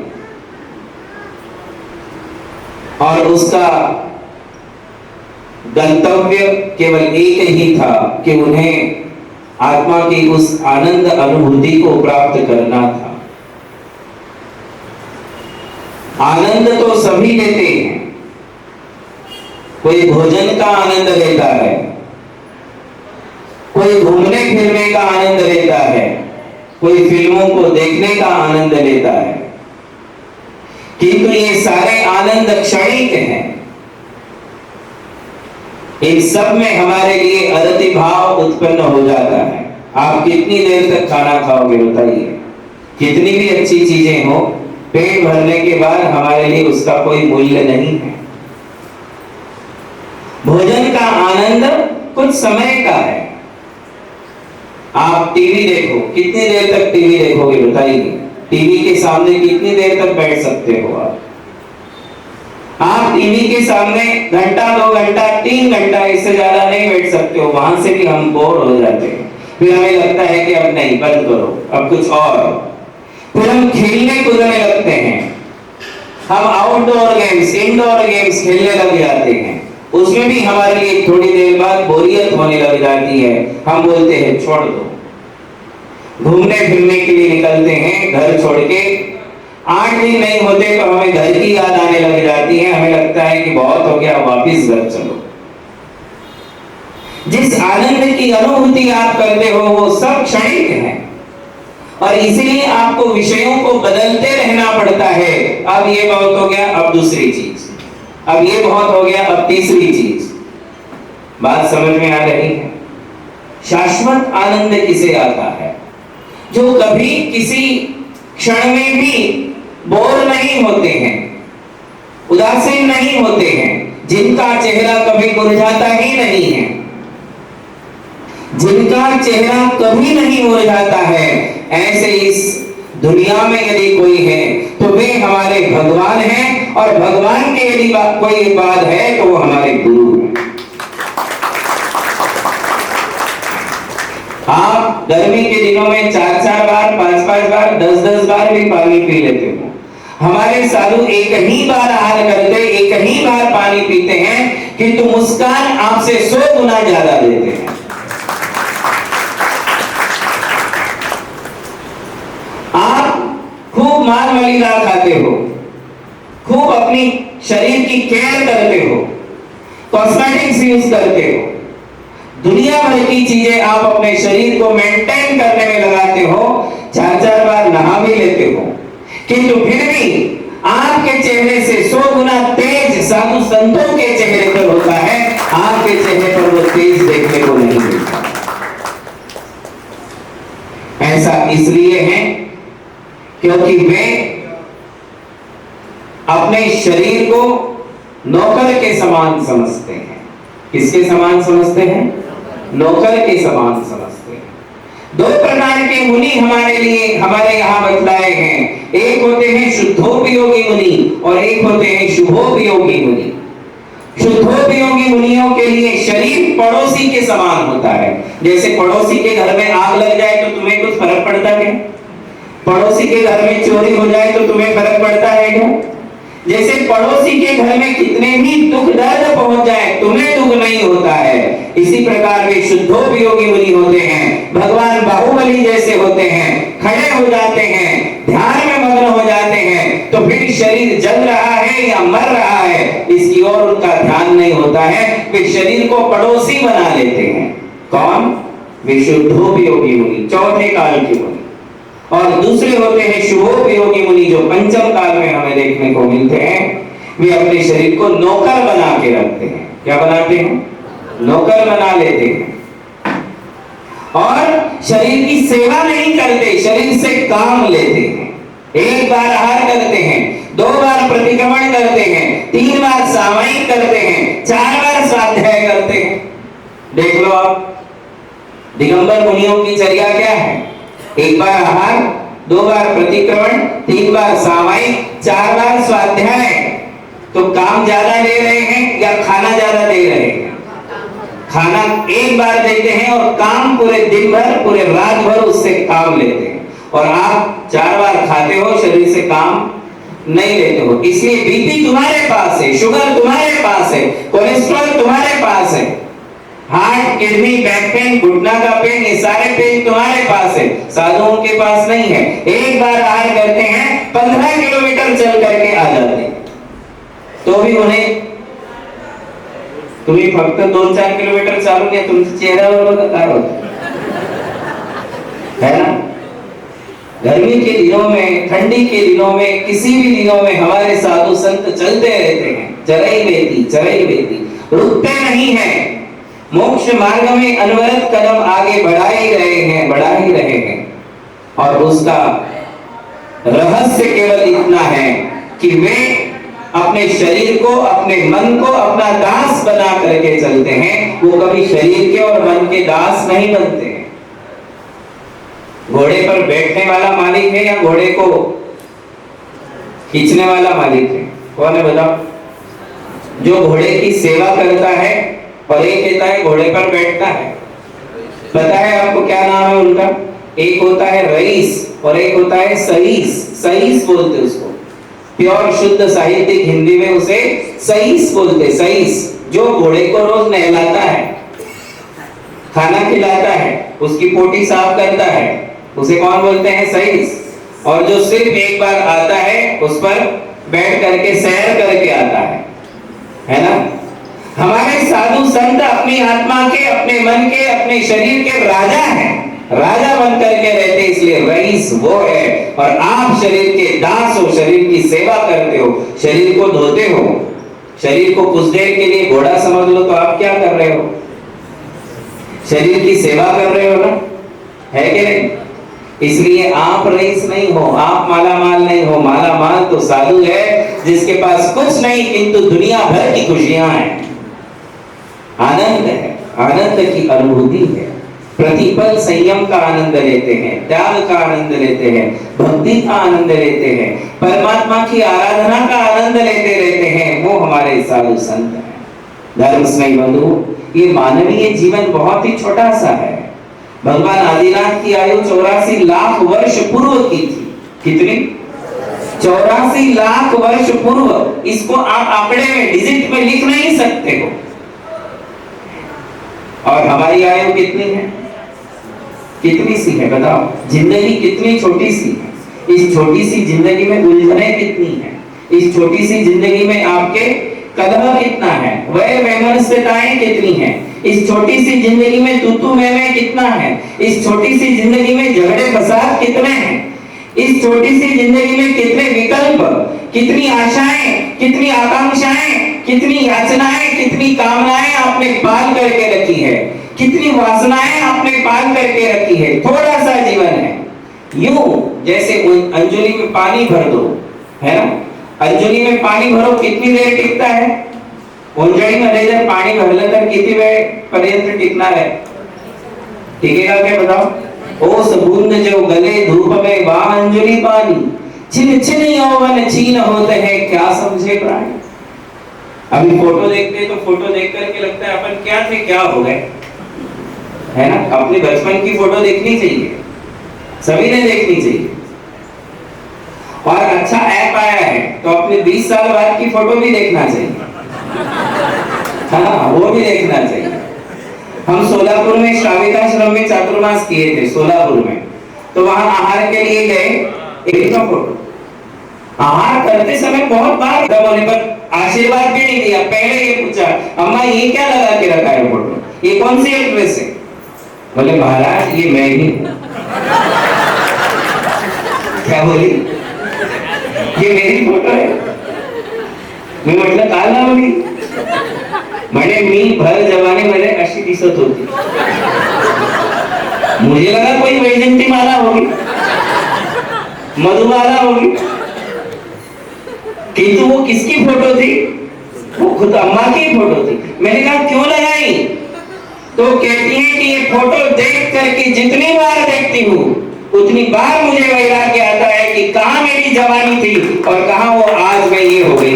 Speaker 6: और उसका गंतव्य केवल एक ही था कि उन्हें आत्मा की उस आनंद अनुभूति को प्राप्त करना था। आनंद तो सभी लेते हैं। कोई भोजन का आनंद लेता है, कोई घूमने फिरने का आनंद लेता है, कोई फिल्मों को देखने का आनंद लेता है, किंतु ये सारे आनंद क्षणिक हैं। इन सब में हमारे लिए अरति भाव उत्पन्न हो जाता है। आप कितनी देर तक खाना खाओगे बताइए? कितनी भी अच्छी चीजें हो, पेट भरने के बाद हमारे लिए उसका कोई मूल्य नहीं है। भोजन का आनंद कुछ समय का है। आप टीवी देखो, कितनी देर तक टीवी देखोगे बताइए? टीवी के सामने कितनी देर तक बैठ सकते हो आप टीवी के सामने घंटा, 2 घंटा, 3 घंटा, इससे ज्यादा नहीं बैठ सकते हो। वहां से भी हम बोर हो जाते हैं। फिर हमें लगता है कि अब नहीं, बंद करो, अब कुछ और। फिर हम खेलने कूदने लगते हैं। हम आउटडोर गेम्स, इंडोर गेम्स खेलने लग जाते हैं। उसमें भी हमारे लिए थोड़ी देर बाद बोरियत होने लग जाती है। हम बोलते हैं छोड़ दो। घूमने फिरने के लिए निकलते हैं घर छोड़ के। 8 दिन नहीं होते तो हमें घर की याद आने लग जाती है। हमें लगता है कि बहुत हो गया, वापिस घर चलो। जिस आनंद की अनुभूति आप करते हो वो सब क्षणिक है और इसलिए आपको विषयों को बदलते रहना पड़ता है। अब ये बहुत हो गया, अब दूसरी चीज, अब ये बहुत हो गया, अब तीसरी चीज। बात समझ में आ रही है? शाश्वत आनंद किसे आता है? जो कभी किसी क्षण में भी बोर नहीं होते हैं, उदासीन नहीं होते हैं, जिनका चेहरा कभी मुरझाता ही नहीं है, जिनका चेहरा कभी नहीं मुरझाता है, ऐसे इस दुनिया में यदि कोई है तो वे हमारे भगवान हैं। और भगवान के यदि कोई बात है तो वो हमारे गुरु हैं। आप गर्मी के दिनों में 4-4 बार, 5-5 बार, 10-10 बार भी पानी पी लेते हो। हमारे साधु एक ही बार आहार करते, एक ही बार पानी पीते हैं, किंतु मुस्कान आपसे 100 गुना ज्यादा देते हैं। आप खूब मांस मलिदा खाते हो, खूब अपनी शरीर की केयर करते हो, कॉस्मेटिक्स यूज करते हो, दुनिया भर की चीजें आप अपने शरीर को मेंटेन करने में लगाते हो, 4-4 बार नहा भी लेते हो, किंतु फिर भी आपके चेहरे से 100 गुना तेज साधु संतों के चेहरे पर होता है। आपके चेहरे पर वो तेज देखने को नहीं मिलता। ऐसा इसलिए है क्योंकि वे अपने शरीर को नौकर के समान समझते हैं। किसके समान समझते हैं? नौकर के समान समझते हैं। दो प्रकार के मुनि हमारे यहाँ बतलाए हैं। एक होते हैं शुद्धोपयोगी मुनि और एक होते हैं शुभोपयोगी मुनि। शुद्धोपयोगी मुनियों के लिए शरीर पड़ोसी के समान होता है। जैसे पड़ोसी के घर में आग लग जाए तो तुम्हें कुछ फर्क पड़ता है? पड़ोसी के घर में चोरी हो जाए तो तुम्हें फर्क पड़ता है क्या? जैसे पड़ोसी के घर में कितने भी दुख दर्द पहुंच जाए तुम्हें दुख नहीं होता है, इसी प्रकार वे शुद्धोपयोगी मुनि होते हैं। भगवान बाहुबली जैसे होते हैं, खड़े हो जाते हैं, ध्यान में मग्न हो जाते हैं, तो फिर शरीर जल रहा है या मर रहा है इसकी ओर उनका ध्यान नहीं होता है। वे शरीर को पड़ोसी बना लेते हैं। कौन? वे शुद्धोपयोगी मुनि, चौथे काल के मुनि। और दूसरे होते हैं शुभोपयोगी मुनि, जो पंचम काल में हमें देखने को मिलते हैं। वे अपने शरीर को नौकर बना के रखते हैं। क्या बनाते हैं? नौकर बना लेते हैं और शरीर की सेवा नहीं करते, शरीर से काम लेते हैं। एक बार आहार करते हैं, 2 बार प्रतिक्रमण करते हैं, 3 बार सामयिक करते हैं, 4 बार स्वाध्याय करते हैं। देख लो आप दिगंबर मुनियों की चर्या क्या है? 1 बार आहार, 2 बार प्रतिक्रमण, 3 बार सामयिक, 4 बार स्वाध्याय। तो काम ज्यादा ले रहे हैं या खाना ज्यादा दे रहे हैं? खाना 1 बार देते हैं और काम पूरे दिन भर, पूरे रात भर उससे काम लेते हैं। और आप 4 बार खाते हो, शरीर से काम नहीं लेते हो। इसलिए बीपी तुम्हारे पास है, शुगर तुम्हारे पास है, कोलेस्ट्रॉल तुम्हारे पास है, हार्ट, किडनी, बैक पेन, घुटना का पेन, ये सारे पेन तुम्हारे पास है, साधुओं के पास नहीं है। 1 बार आहार करते हैं, 15 किलोमीटर चल करके आ जाते हैं, तो भी उन्हें तुम्ही फक्त 2-4 किलोमीटर चालून या तुमच्या चेहऱ्यावर बघा काय होतं, है ना? गर्मी के दिनों में, ठंडी के दिनों में, किसी भी दिनों में हमारे साधु संत चलते रहते हैं, चरई बेती, रुकते नहीं हैं। मोक्ष मार्ग में अनवरत कदम आगे बढ़ा ही रहे हैं। और उसका रहस्य केवल इतना है कि वे अपने शरीर को, अपने मन को अपना दास बना करके चलते हैं। वो कभी शरीर के और मन के दास नहीं बनते हैं। घोड़े पर बैठने वाला मालिक है या घोड़े को खींचने वाला मालिक है? कौन है बताओ? जो घोड़े की सेवा करता है और एक कहता है घोड़े पर बैठता है। पता है आपको क्या नाम है उनका? एक होता है रईस और एक होता है सईस। सईस बोलते उसको, प्योर शुद्ध साहित्यिक हिंदी में उसे सईस बोलते। सईस जो घोड़े को रोज नहलाता है, खाना खिलाता है, उसकी पोटी साफ करता है, उसे कौन बोलते हैं? सईस। और जो सिर्फ एक बार आता है, उस पर बैठ करके सैर करके आता है ना? हमारे साधु संत अपनी आत्मा के, अपने मन के, अपने शरीर के राजा हैं, राजा बन करके रहते, इसलिए रईस वो है। और आप शरीर के दास हो, शरीर की सेवा करते हो, शरीर को धोते हो। शरीर को कुछ देर के लिए घोड़ा समझ लो तो आप क्या कर रहे हो? शरीर की सेवा कर रहे हो ना, है कि नहीं? इसलिए आप रईस नहीं हो, आप मालामाल नहीं हो। मालामाल तो साधु है जिसके पास कुछ नहीं किंतु दुनिया भर की खुशियां हैं, आनंद है, आनंद की अनुभूति है। प्रतिपल संयम का आनंद लेते हैं, त्याग का आनंद लेते हैं, भक्ति का आनंद लेते हैं, परमात्मा की आराधना का आनंद लेते रहते हैं। वो हमारे साधु संत हैं। धर्म स्नेही बंधु, ये मानवीय जीवन बहुत ही छोटा सा है। भगवान आदिनाथ की आयु 84 लाख वर्ष पूर्व की थी। कितनी? 84 लाख वर्ष पूर्व। इसको आप आंकड़े में, डिजिट में लिख नहीं सकते हो। और हमारी आयु कितनी है? कितनी सी है बताओ? जिंदगी कितनी छोटी सी है। इस छोटी सी जिंदगी में उलझने कितनी है। इस छोटी सी जिंदगी में आपके कदम कितना है, वह वैमनस्यताएं कितनी है। इस छोटी सी जिंदगी में तू मैं कितना है। इस छोटी सी जिंदगी में झगड़े फसाद कितने हैं। इस छोटी सी जिंदगी में कितने विकल्प, कितनी आशाएं, कितनी आकांक्षाएं, कितनी याचनाएं, कितनी कामनाएं आपने पाल करके रखी है, कितनी वासनाएं आपने पाल करके रखी है। थोड़ा सा जीवन है यूं जैसे अंजलि में पानी भर दो, है ना, अंजलि में पानी भरो कितनी देर टिकता है, अंजलीमध्ये जर पाणी भरलं तर किती वेळ पर्यंत टिकणार है, टिकेगा क्या बताओ। ओस बूंद जो गले धूप में बा अंजलि पानी, छिन छिन यौवन छीन होते हैं क्या समझे प्राणी। अभी फोटो देखते तो फोटो देख करके लगता है अपन क्या थे क्या हो गए, है ना। अपने बचपन की फोटो देखनी चाहिए, सभी ने देखनी चाहिए। और अच्छा ऐप आया है तो अपने 20 साल बाद की फोटो भी देखना चाहिए, हाँ वो भी देखना चाहिए। हम सोलापुर में श्राविकाश्रम में चातुर्मास किए थे सोलापुर में, तो वहां आहार के लिए गए, एक फोटो आहार करते समय बहुत बार बोले पर आशीर्वाद भी नहीं दिया। पहले ये पूछा अम्मा ये क्या लगा के रखा है फोटो, ये कौन सी एक्ट्रेस है, बोले महाराज ये मैं ही हूं। क्या बोली, ये मेरी फोटो है। मी म्हटलं का लावली, म्हणे मी भर जवानीमध्ये अशी दिसत होती। मुझे लगा कोई वैजंती माला होगी, मधुमाला होगी, किंतु वो किसकी फोटो थी, वो खुद अम्मा की फोटो थी। मैंने कहा क्यों लगाई, तो कहती है कि ये फोटो देख करके जितनी बार देखती हूँ उतनी बार मुझे वैराग्य आता है कि कहाँ मेरी जवानी थी और कहाँ वो आज मैं ये हो गई।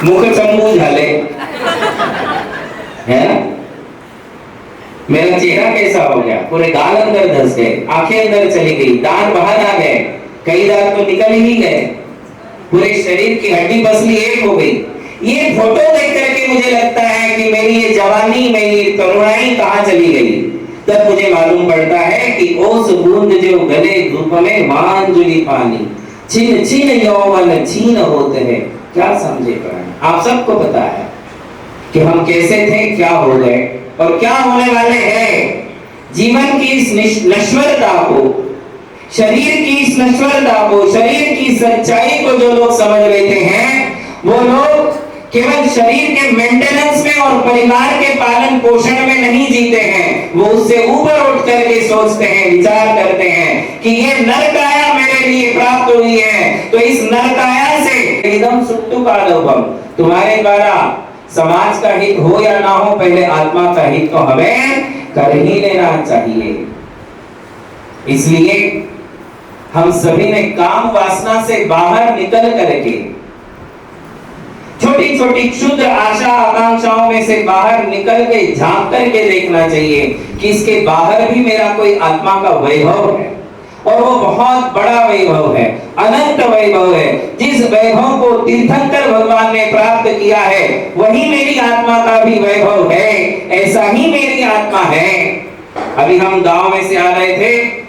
Speaker 6: मुख चंबू झाले, है ना, मेरा चेहरा कैसा हो गया, पूरे गाल अंदर धंस गए, आंखें अंदर चली गई, दांत बाहर आ गए, कई दांत तो निकल ही गए, पूरे शरीर की हड्डी पसली एक हो गई। ये फोटो देख करके मुझे लगता है कि मेरी ये जवानी, मेरी तरुणाई कहाँ चली गई। तब मुझे मालूम पड़ता है कि ओस बूंद जो गले धूप में मांजुली पानी, छिन छिन यौवन छीन होते हैं क्या समझे प्राणी। आप सबको पता है कि हम कैसे थे, क्या हो गए और क्या होने वाले हैं। जीवन की इस नश्वरता को, शरीर की इस नश्वरता को, शरीर की सच्चाई को जो लोग समझ लेते हैं वो लोग केवल शरीर के मेंटेनेंस में और परिवार के पालन पोषण में नहीं जीते हैं, वो उससे ऊपर उठ करके सोचते हैं, विचार करते हैं कि ये नरकाया मेरे लिए प्राप्त हुई है, तो इस नरकाया से एकदम सुप्तुकालोभम, तुम्हारे द्वारा समाज का हित हो या ना हो, पहले आत्मा का हित तो हमें कर ही लेना चाहिए। इसलिए हम सभी ने काम वासना से बाहर निकल करके, छोटी छोटी क्षुद्र आशा आकांक्षाओं में से बाहर निकल के झांक करके देखना चाहिए कि इसके बाहर भी मेरा कोई आत्मा का वैभव है, और वो बहुत बड़ा वैभव है, अनंत वैभव है। जिस वैभव को तीर्थंकर भगवान ने प्राप्त किया है वही मेरी आत्मा का भी वैभव है, ऐसा ही मेरी आत्मा है। अभी हम गांव में से आ रहे थे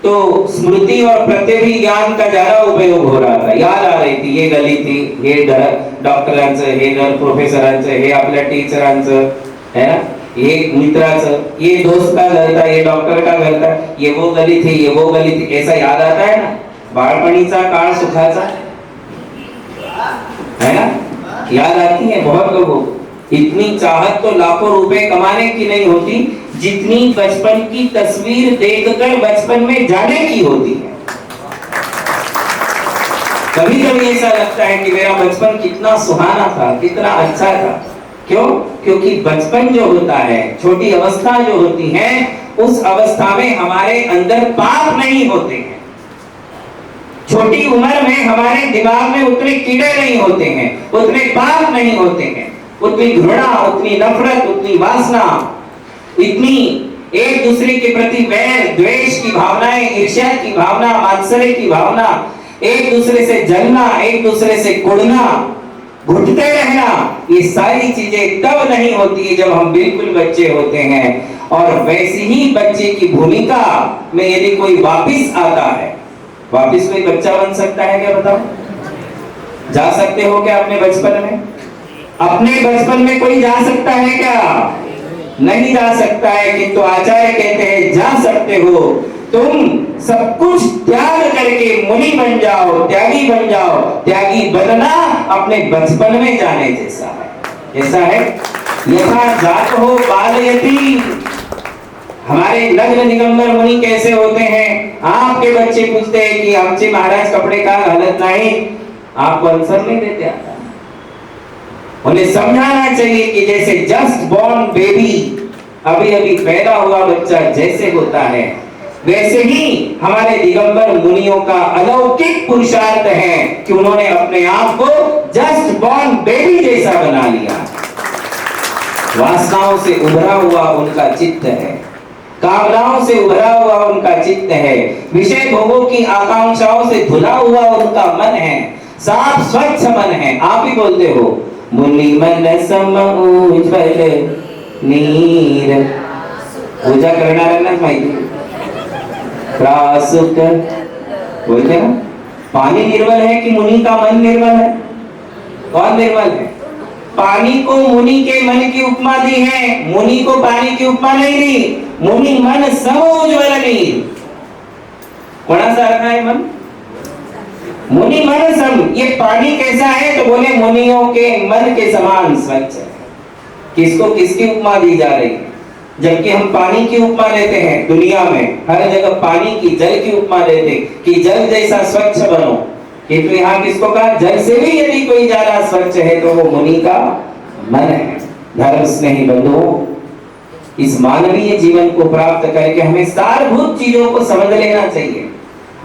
Speaker 6: तो स्मृति और प्रत्यभी ज्ञान का ज्यादा उपयोग हो रहा था, याद आ रही थी, ये गली थी, हे घर डॉक्टरांचं, हे घर प्रोफेसरांचं, हे आपल्या टीचरांचं, है ना, ये मित्राचं, ये दोस्त का घर था, ये डॉक्टर का घर था, ये वो गली थी, ये वो गली थी, ऐसा याद आता है ना। बाळपणीचा काळ सुखाचा, है ना, याद आती है बहुत लोगों को। इतनी चाहत तो लाखों रुपए कमाने की नहीं होती जितनी बचपन की तस्वीर देखकर बचपन में जाने की होती है। कभी कभी ऐसा लगता है कि मेरा बचपन कितना सुहाना था, कितना अच्छा था। क्यों? क्योंकि बचपन जो होता है, छोटी अवस्था जो होती है, उस अवस्था में हमारे अंदर पाप नहीं होते हैं। छोटी उम्र में हमारे दिमाग में उतने कीड़े नहीं होते हैं, उतने पाप नहीं होते हैं, उतनी घृणा, उतनी नफरत, उतनी वासना, इतनी एक दूसरे के प्रति वैर द्वेष की भावनाएं, ईर्ष्या की भावना, मात्सर्य की भावना, एक दूसरे से जलना, एक दूसरे से कुड़ना, घुटते रहना, ये सारी चीजें तब नहीं होती है जब हम बिल्कुल बच्चे होते हैं। और वैसी ही बच्चे की भूमिका में यदि कोई वापिस आता है, वापिस कोई बच्चा बन सकता है क्या, बताओ? जा सकते हो क्या अपने बचपन में? अपने बचपन में कोई जा सकता है क्या? नहीं जा सकता है, किंतु आचार्य कहते हैं जा सकते हो। तुम सब कुछ त्याग करके मुनि बन जाओ, त्यागी बन जाओ। त्यागी बनना अपने बचपन में जाने जैसा है। ऐसा है, यथा जात हो बालयति, हमारे नग्न दिगंबर मुनि कैसे होते हैं? आपके बच्चे पूछते हैं कि आमचे महाराज कपड़े का हालत नहीं, आपको आंसर नहीं देते आता। उन्हें समझाना चाहिए कि जैसे जस्ट बॉर्न बेबी, अभी अभी पैदा हुआ बच्चा जैसे होता है, वैसे ही हमारे दिगंबर मुनियों का अलौकिक पुरुषार्थ है कि उन्होंने अपने आप को जस्ट बॉर्न बेबी जैसा बना लिया। वासनाओं से उभरा हुआ उनका चित्त है, कामनाओं से उभरा हुआ उनका चित्त है, विषय भोगों की आकांक्षाओं से धुला हुआ उनका मन है, साफ स्वच्छ मन है। आप ही बोलते हो, मुनि मन सम उज्ज्वल नीर, पूजा करणाऱ्यांनाच माहिती, प्रासुक बोलते ना, पानी निर्मल है कि मुनि का मन निर्मल है? कौन निर्मल है? पानी को मुनि के मन की उपमा दी है, मुनि को पानी की उपमा नहीं दी। मुनि मन सम उज्ज्वल नीर, कोणाचा अर्थ है मन? मुनि मन सम, ये पानी कैसा है? तो बोले मुनियों के मन के समान स्वच्छ है। किसको किसकी उपमा दी जा रही है? जबकि हम पानी की उपमा लेते हैं, दुनिया में हर जगह पानी की, जल की उपमा लेते कि जल जैसा स्वच्छ बनो, किंतु यहाँ किसको कहा? जल से भी यदि कोई ज्यादा स्वच्छ है तो वो मुनि का मन है। धर्म स्नेही बंधुओं, इस मानवीय जीवन को प्राप्त करके हमें सारभूत चीजों को समझ लेना चाहिए।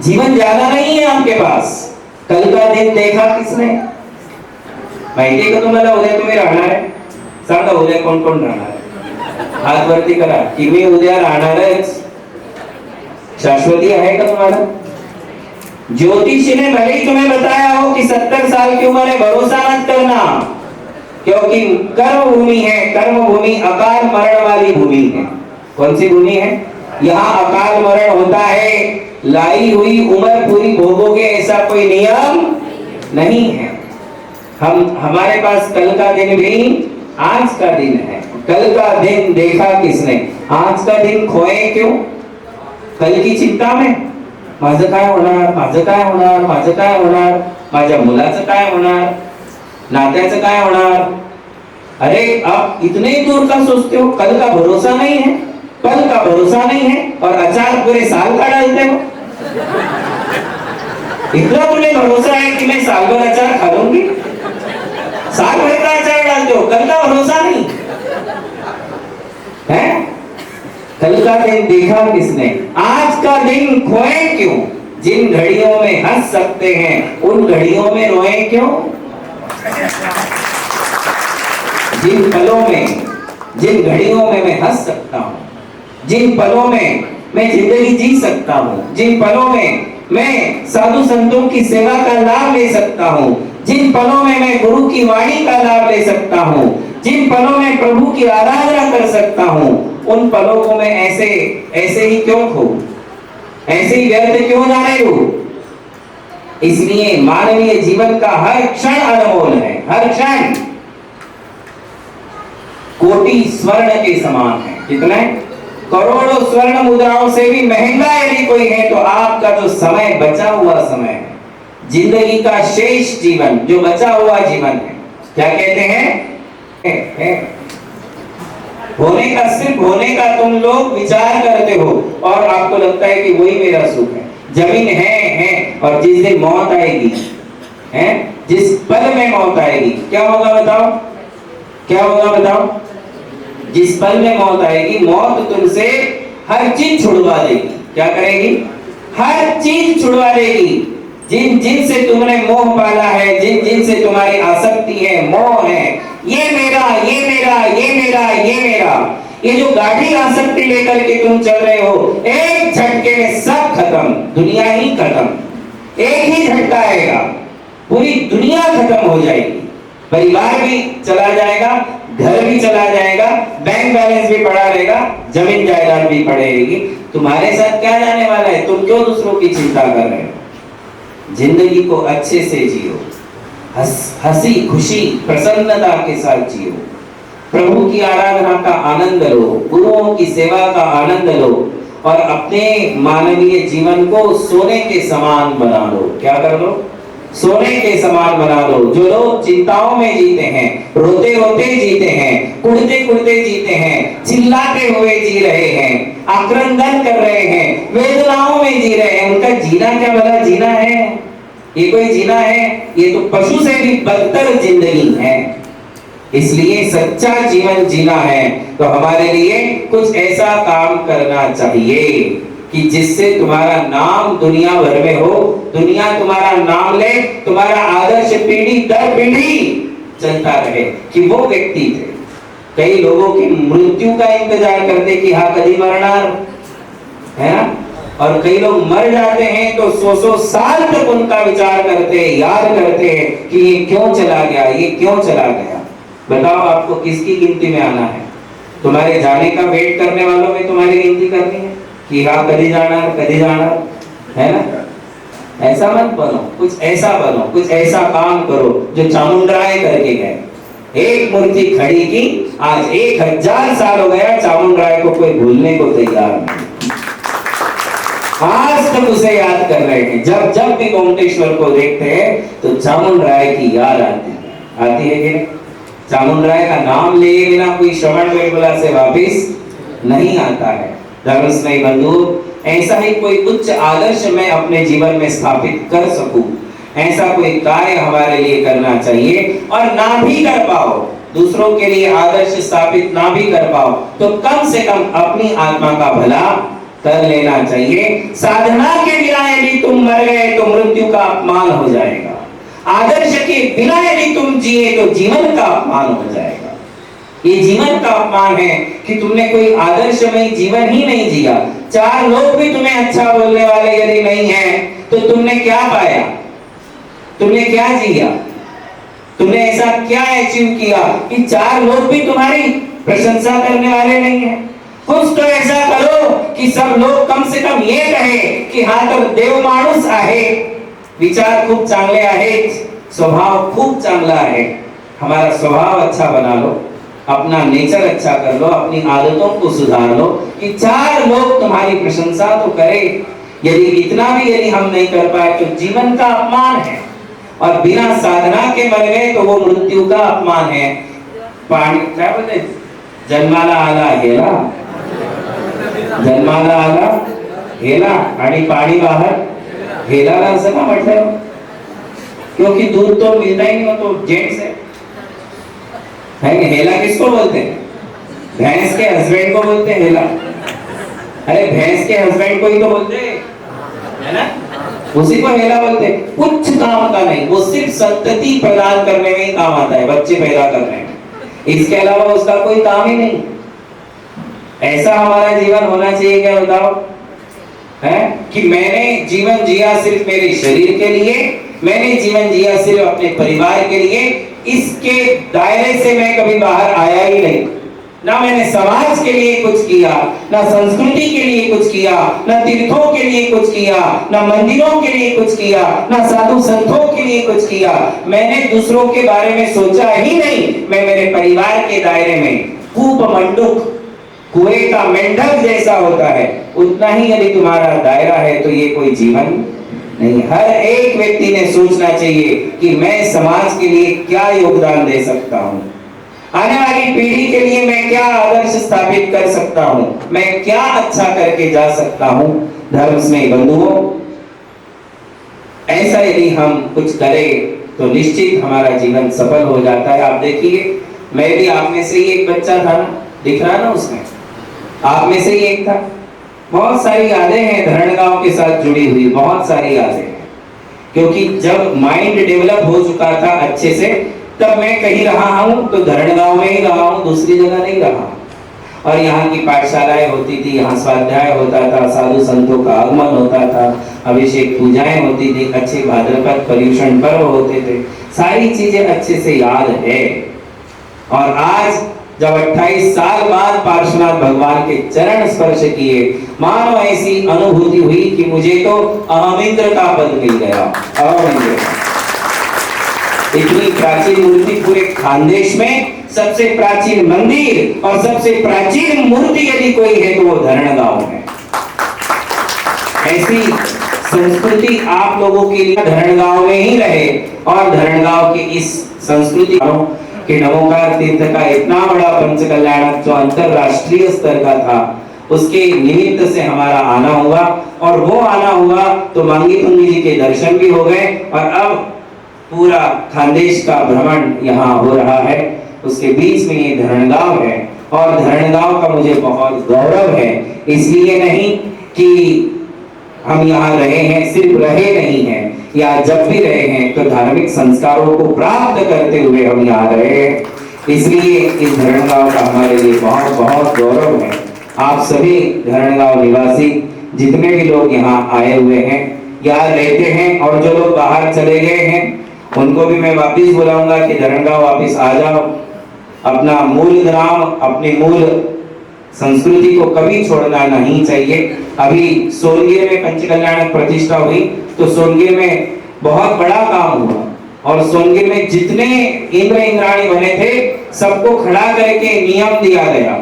Speaker 6: जीवन ज्यादा नहीं है आपके पास। कल का दिन देखा किसने? माहिती का तुम्हाला उद्या तुम्ही राहणार आहे? सांगा उद्या कोण कोण राहणार आहे? हात वरती करा की मी उद्या राहणारच। शाश्वती है का तुम्हारा? ज्योतिषी ने भले ही तुम्हें बताया हो कि 70 साल की उम्र है, भरोसा मत करना, क्योंकि कर्म भूमि है, कर्म भूमि अकाल मरण वाली भूमि है। कौन सी भूमि है? यहाँ अकाल मरण होता है। लाई हुई उम्र पूरी भोगोगे ऐसा कोई नियम नहीं है। हमारे पास कल का दिन भी आज का दिन है। कल का दिन देखा किसने? आज का दिन खोए क्यों? कल की चिंता में माझं काय होणार, माझं काय होणार, माझं काय होणार, माझ्या मुलाचं काय होणार, नात्याचं काय होणार। अरे आप इतने दूर का सोचते हो? कल का भरोसा नहीं है, कल का भरोसा नहीं है और अचार पूरे साल का डालते हो। इतना तुम्हें भरोसा है कि मैं साल भर अचार खा लूंगी, साल भर का अचार डालते हो, कल का भरोसा नहीं है। कल का दिन देखा किसने? आज का दिन खोए क्यों? जिन घड़ियों में हंस सकते हैं उन घड़ियों में रोए क्यों? जिन पलों में, जिन घड़ियों में मैं हंस सकता हूँ, जिन पलों में मैं जिंदगी जी सकता हूँ, जिन पलों में मैं साधु संतों की सेवा का लाभ ले सकता हूँ, जिन पलों में मैं गुरु की वाणी का लाभ ले सकता हूँ, जिन पलों में प्रभु की आराधना कर सकता हूँ, उन पलों को मैं ऐसे ही क्यों खो, ऐसे ही व्यर्थ क्यों जा रहे हो? इसलिए मानवीय जीवन का हर क्षण अनमोल है, हर क्षण कोटि स्वर्ण के समान है। कितने? करोड़ों स्वर्ण मुद्राओं से भी महंगा यदि कोई है तो आपका जो समय, बचा हुआ समय है, जिंदगी का शेष जीवन, जो बचा हुआ जीवन है, क्या कहते हैं? होने का, सिर्फ होने का तुम लोग विचार करते हो और आपको लगता है कि वही मेरा सुख है। जमीन है और जिस दिन मौत आएगी, है, जिस पल में मौत आएगी, क्या होगा बताओ? क्या होगा बताओ? जिस पल में मौत आएगी, मौत तुमसे हर चीज छुड़वा देगी। क्या करेगी? हर चीज छुड़वा देगी। जिन जिन से तुमने मोह पाला है, जिन जिन से तुम्हारी आसक्ति है, मोह है, ये मेरा, ये मेरा, ये मेरा, ये मेरा, ये जो गाढ़ी आसक्ति लेकर के तुम चल रहे हो, एक झटके में सब खत्म, दुनिया ही खत्म। एक ही झटका आएगा, पूरी दुनिया खत्म हो जाएगी, परिवार भी चला जाएगा, घर भी चला जाएगा, बैंक बैलेंस भी पड़ा रहेगा, जमीन जायदाद भी पड़ेगी। तुम्हारे साथ क्या जाने वाला है? तुम क्यों दूसरों की चिंता कर रहे हो? जिंदगी को अच्छे से जियो, हंसी खुशी प्रसन्नता के साथ जियो, प्रभु की आराधना का आनंद लो, गुरुओं की सेवा का आनंद लो और अपने मानवीय जीवन को सोने के समान बना लो। क्या कर लो? सोने के समान बना लो। जो लोग चिंताओं में जीते हैं, रोते रोते जीते हैं, कुड़ते कुड़ते जीते हैं, चिल्लाते हुए जी रहे हैं, आक्रंदन कर रहे हैं, वेदनाओं में जी रहे हैं, उनका जीना क्या भला जीना है? ये कोई जीना है? ये तो पशु से भी बदतर जिंदगी है। इसलिए सच्चा जीवन जीना है तो हमारे लिए कुछ ऐसा काम करना चाहिए कि जिससे तुम्हारा नाम दुनिया भर में हो, दुनिया तुम्हारा नाम ले, तुम्हारा आदर्श पीढ़ी दर पीढ़ी चलता रहे कि वो व्यक्ति थे। कई लोगों की मृत्यु का इंतजार करते कि हाँ कभी मरना है ना, और कई लोग मर जाते हैं तो 100 साल तक उनका विचार करते हैं, याद करते हैं कि ये क्यों चला गया, ये क्यों चला गया। बताओ आपको किसकी गिनती में आना है? तुम्हारे जाने का वेट करने वालों में तुम्हारी गिनती करनी है कि हाँ कभी जाना है ना? ऐसा मत बनो, कुछ ऐसा बनो, कुछ ऐसा काम करो जो चामुंडराय करके गए। एक मूर्ति खड़ी की, आज 1000 साल हो गया, चामुंडराय को कोई भूलने को तैयार नहीं, आज तक उसे याद कर रहे हैं। जब जब भी गोमटेश्वर को देखते हैं तो चामुंडराय की याद आती है कि नहीं? चामुंडराय का नाम लिए बिना कोई श्रवण बेलगोला से वापिस नहीं आता है। धर्म स्नेही बंधु, ऐसा ही कोई उच्च आदर्श मैं अपने जीवन में स्थापित कर सकूं, ऐसा कोई कार्य हमारे लिए करना चाहिए। और ना भी कर पाओ, दूसरों के लिए आदर्श स्थापित ना भी कर पाओ तो कम से कम अपनी आत्मा का भला कर लेना चाहिए। साधना के बिना यदि तुम मर गए तो मृत्यु का अपमान हो जाएगा। आदर्श के बिना यदि तुम जिए तो जीवन का अपमान हो जाएगा। ये जीवन का अपमान है कि तुमने कोई आदर्शमय जीवन ही नहीं जिया। 4 लोग भी तुम्हें अच्छा बोलने वाले यदि नहीं है तो तुमने क्या पाया? तुमने क्या जिया? तुमने ऐसा क्या अचीव किया कि 4 लोग भी तुम्हारी प्रशंसा करने वाले नहीं है? कुछ तो ऐसा करो कि सब लोग कम से कम ये कहे कि हाँ तर देव माणूस आहे, विचार खूप चांगले आहेत, स्वभाव खूप चांगला है। हमारा स्वभाव अच्छा बना लो, अपना नेचर अच्छा कर लो, अपनी आदतों को सुधार लो कि 4 लोग तुम्हारी प्रशंसा तो करें। यदि इतना भी यदि हम नहीं कर पाए तो जीवन का अपमान है, और बिना साधना के मर गए तो वो मृत्यु का अपमान है। पाणी क्या बोलते, जन्माला आला हेला, जन्माला आला हेला आणि पाणी बाहर हेला, असं का म्हटलं? क्योंकि दूध तो मिलता ही नहीं, तो जेंट्स है। हेला किसको बोलते हैं? भैंस के हस्बैंड को बोलते हैं हेला। अरे भैंस के हस्बैंड को ही तो बोलते हैं, है ना? उसी को हेला बोलते हैं। कुछ काम का नहीं, वो सिर्फ संतति प्रदान करने में ही काम आता है, बच्चे पैदा करने में। इसके अलावा उसका कोई काम ही नहीं। ऐसा हमारा जीवन होना चाहिए क्या? बताओ है कि मैंने जीवन जिया सिर्फ मेरे शरीर के लिए, मैंने जीवन जिया सिर्फ अपने परिवार के लिए, इसके दायरे से मैं कभी बाहर आया ही नहीं। ना मैंने समाज के लिए कुछ किया, ना संस्कृति के लिए कुछ किया, ना तीर्थों के लिए कुछ किया, ना मंदिरों के लिए कुछ किया, ना साधु संतों के लिए कुछ किया। मैंने दूसरों के बारे में सोचा ही नहीं। मैं मेरे परिवार के दायरे में कूप मंडूक, कुएं का मेंढक जैसा होता है, उतना ही यदि तुम्हारा दायरा है तो ये कोई जीवन नहीं। हर एक व्यक्ति ने सोचना चाहिए कि मैं समाज के लिए क्या योगदान दे सकता हूँ, आने वाली पीढ़ी के लिए मैं क्या आदर्श स्थापित कर सकता हूँ, मैं क्या अच्छा करके जा सकता हूँ। धर्म स्नेही बंधुओं, ऐसा यदि हम कुछ करें तो निश्चित हमारा जीवन सफल हो जाता है। आप देखिए, मैं भी आप में से ही एक बच्चा था ना, दिख रहा ना उसमें, आप में से ही एक था। बहुत सारी यादें हैं धरणगांव के साथ जुड़ी हुई, बहुत सारी यादें हैं, क्योंकि जब माइंड डेवलप हो चुका था अच्छे से, तब मैं कहीं रहा हूँ तो धरणगांव में ही रहा हूँ, दूसरी जगह नहीं रहा। और यहाँ की पाठशालाएं होती थी, यहाँ स्वाध्याय होता था, साधु संतों का आगमन होता था, अभिषेक पूजाएं होती थी, अच्छे भाद्रपद पर्युषण पर्व होते थे, सारी चीजें अच्छे से याद है। और आज जब 28 साल बाद पार्श्वनाथ भगवान के चरण स्पर्श किए, मानो ऐसी अनुभूति हुई कि मुझे तो अहमिंद्र का पद मिल गया। अहमिंद्र, इतनी प्राचीन मूर्ति पूरे खानदेश में सबसे प्राचीन मंदिर और सबसे प्राचीन मूर्ति यदि कोई है तो वो धरणगांव है। ऐसी संस्कृति आप लोगों के लिए धरणगांव में ही रहे और धरणगांव की इस संस्कृति के नमोकार तीर्थ का इतना बड़ा पंच कल्याणक जो अंतरराष्ट्रीय स्तर का था, उसके निमित्त से हमारा आना हुआ और वो आना हुआ तो मांगी तुंगी जी के दर्शन भी हो गए और अब पूरा खानदेश का भ्रमण यहाँ हो रहा है। उसके बीच में ये धरणगांव है और धरणगांव का मुझे बहुत गौरव है, इसलिए नहीं कि हम यहाँ रहे हैं, सिर्फ रहे नहीं हैं, या जब भी रहे हैं तो धार्मिक संस्कारों को प्राप्त करते हुए हम यहाँ रहे हैं, इसलिए इस धरणगांव का हमारे लिए बहुत बहुत गौरव है। आप सभी धरणगांव निवासी जितने भी लोग यहाँ आए हुए हैं, यहाँ रहते हैं और जो लोग बाहर चले गए हैं उनको भी मैं वापिस बुलाऊंगा कि धरणगांव वापिस आ जाओ। अपना मूल ग्राम, अपनी मूल संस्कृति को कभी छोड़ना नहीं चाहिए। अभी सोनगिर में पंचकल्याणक प्रतिष्ठा हुई तो सोनगिर में बहुत बड़ा काम हुआ और सोनगिर में जितने इंद्र इंद्राणी बने थे सबको खड़ा करके नियम दिया गया।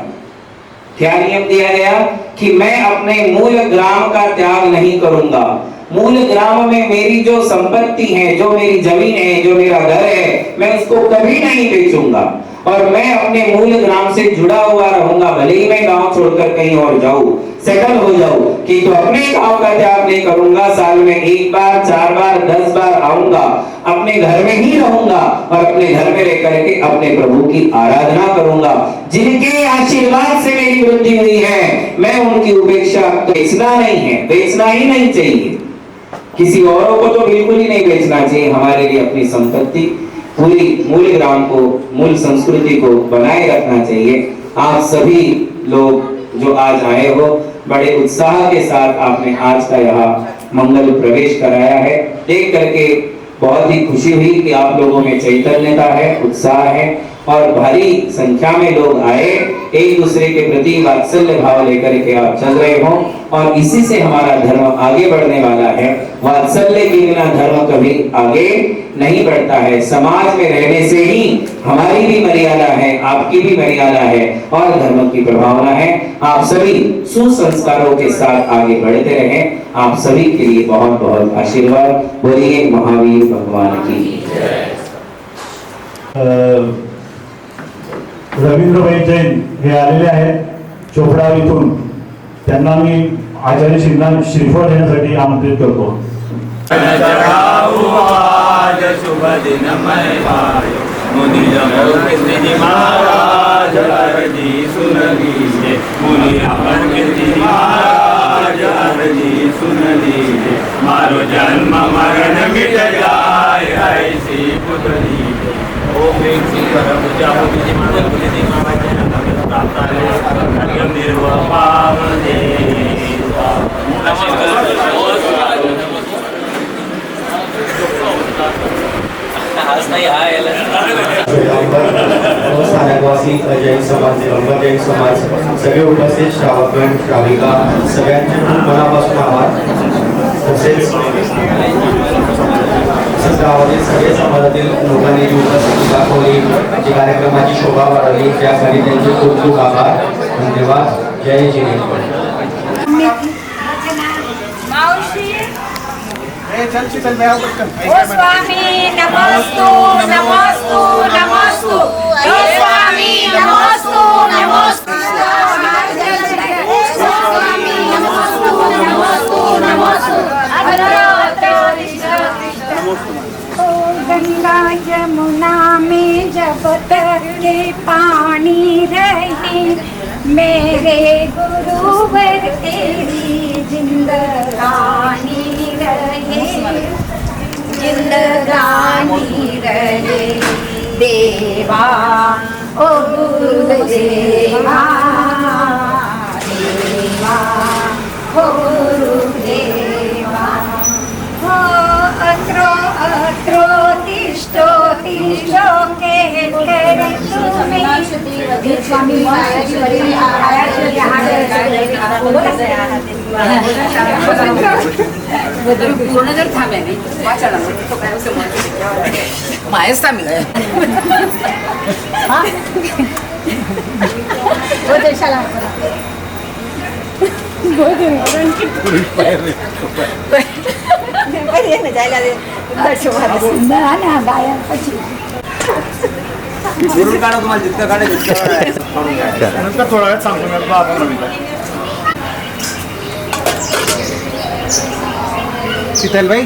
Speaker 6: क्या नियम दिया गया? कि मैं अपने मूल ग्राम का त्याग नहीं करूंगा। मूल ग्राम में मेरी जो संपत्ति है, जो मेरी जमीन है, जो मेरा घर है, मैं उसको कभी नहीं बेचूंगा और मैं अपने मूल ग्राम से जुड़ा हुआ रहूंगा। भले ही मैं गांव छोड़कर कहीं और जाऊं, सेटल हो जाऊं, कि तो अपने गांव का त्याग नहीं करूंगा। साल में 1 बार, 4 बार, 10 बार आऊंगा, अपने घर में ही रहूंगा और अपने घर में रह करके अपने प्रभु की आराधना करूंगा। जिनके आशीर्वाद से मेरी वृद्धि हुई है, मैं उनकी उपेक्षा बेचना नहीं है, बेचना ही नहीं चाहिए। किसी औरों को तो बिल्कुल ही नहीं बेचना चाहिए। हमारे लिए अपनी संपत्ति, पूरी मूल ग्राम को, मूल संस्कृति को बनाए रखना चाहिए। आप सभी लोग जो आज आए हो, बड़े उत्साह के साथ आपने आज का यहाँ मंगल प्रवेश कराया है। देख करके बहुत ही खुशी हुई कि आप लोगों में चैतन्यता है, उत्साह है और भारी संख्या में लोग आए, एक दूसरे के प्रति वात्सल्य भाव लेकर के आप चल रहे हो और इसी से हमारा धर्म आगे बढ़ने वाला है। वात्सल्य के बिना धर्म कभी आगे नहीं बढ़ता है। समाज में रहने से ही हमारी भी मर्यादा है, आपकी भी मर्यादा है और धर्म की प्रभावना है। आप सभी सुसंस्कारों के साथ आगे बढ़ते रहें। आप सभी के लिए बहुत बहुत आशीर्वाद। बोलिए महावीर भगवान की।
Speaker 2: रवींद्रभाई जैन हे आलेले आहेत चोपडा इथून, त्यांना मी आचार्य श्रींना श्रीफळ देण्यासाठी आमंत्रित करतो।
Speaker 7: शुभ दिन मुनि महाराज अर्जी सुन लीजिए, मुनि अपन कीर्ति महाराज अर्जी सुन लीजिए, मारो जन्म मरण मिट जाए ऐसी पुत्र लीजिए। ओम एक सी कर पूजा होती मंगल पुनि मामा जन प्राप्त है निर्वाण देवा।
Speaker 8: स्थानकवासी जैन समाज, दिवंगत जैन समाज, सगळे उपस्थित श्रावकगण, श्राविका सगळ्यांचे खूप मनापासून आभार। तसेच गावातील सगळे समाजातील लोकांनी जी उपस्थिती दाखवली, जी कार्यक्रमाची शोभा वाढवली, त्यासाठी त्यांचे खूप खूप आभार, धन्यवाद। जय जिनेंद्र।
Speaker 9: ओ स्वामी नमस्तु नमस्तु नमस्तु, ओ स्वामी नमस्तु नमस्तु, ओ स्वामी नमस्तु नमस्तु नमस्तु। ओ गंगा यमुना में जब तक पानी रहे, मेरे गुरुवर तेरी जिंदगानी रहे, जिंदगानी रहे देवा, ओ गुरुदेवा देवा, ओ गुरुदेवा। हो अत्रो अत्रो तिष्ठो तिष्ठो के तुम्हें स्वामी
Speaker 10: पूर्ण जर थांबे नाही वाचायला तो काय असं म्हणतो मायच थांबी
Speaker 9: देशाला
Speaker 10: बहुत
Speaker 9: એને ચાલ્યા દે દર્શવા સુંદર અને આ ગાયન પછી
Speaker 5: गुरुल काढा तुम्हाला जितकं काढा तितकं
Speaker 7: नंतर थोडा वेळ सांगतो मी 10-15 मिनिटं.
Speaker 5: शीतल भाई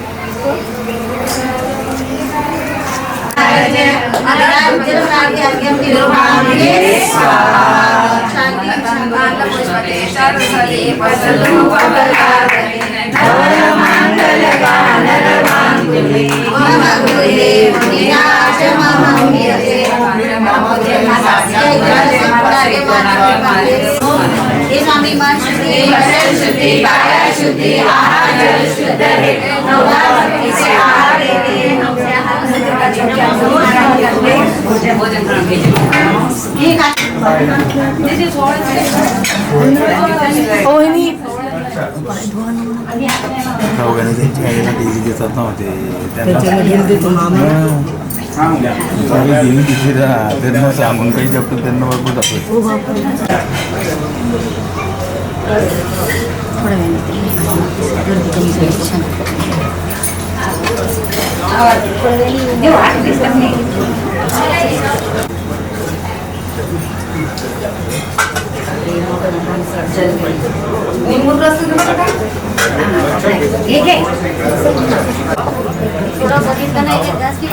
Speaker 7: त्यांना सांगून काही जपतो त्यांना बरोबर दाखवतो.
Speaker 1: थोडं बघितलं नाही जास्त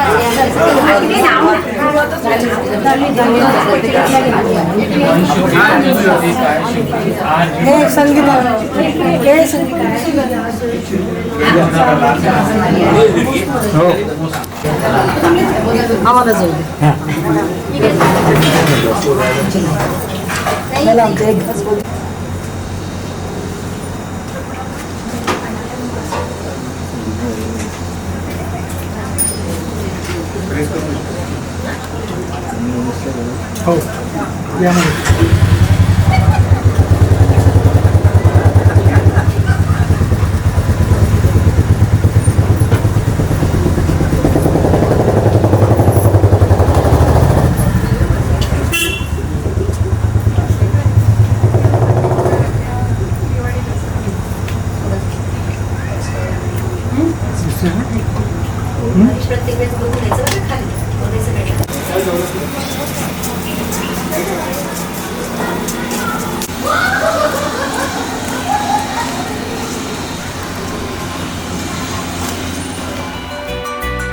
Speaker 1: प्रत्येक वेळेस बघून यायचं खाली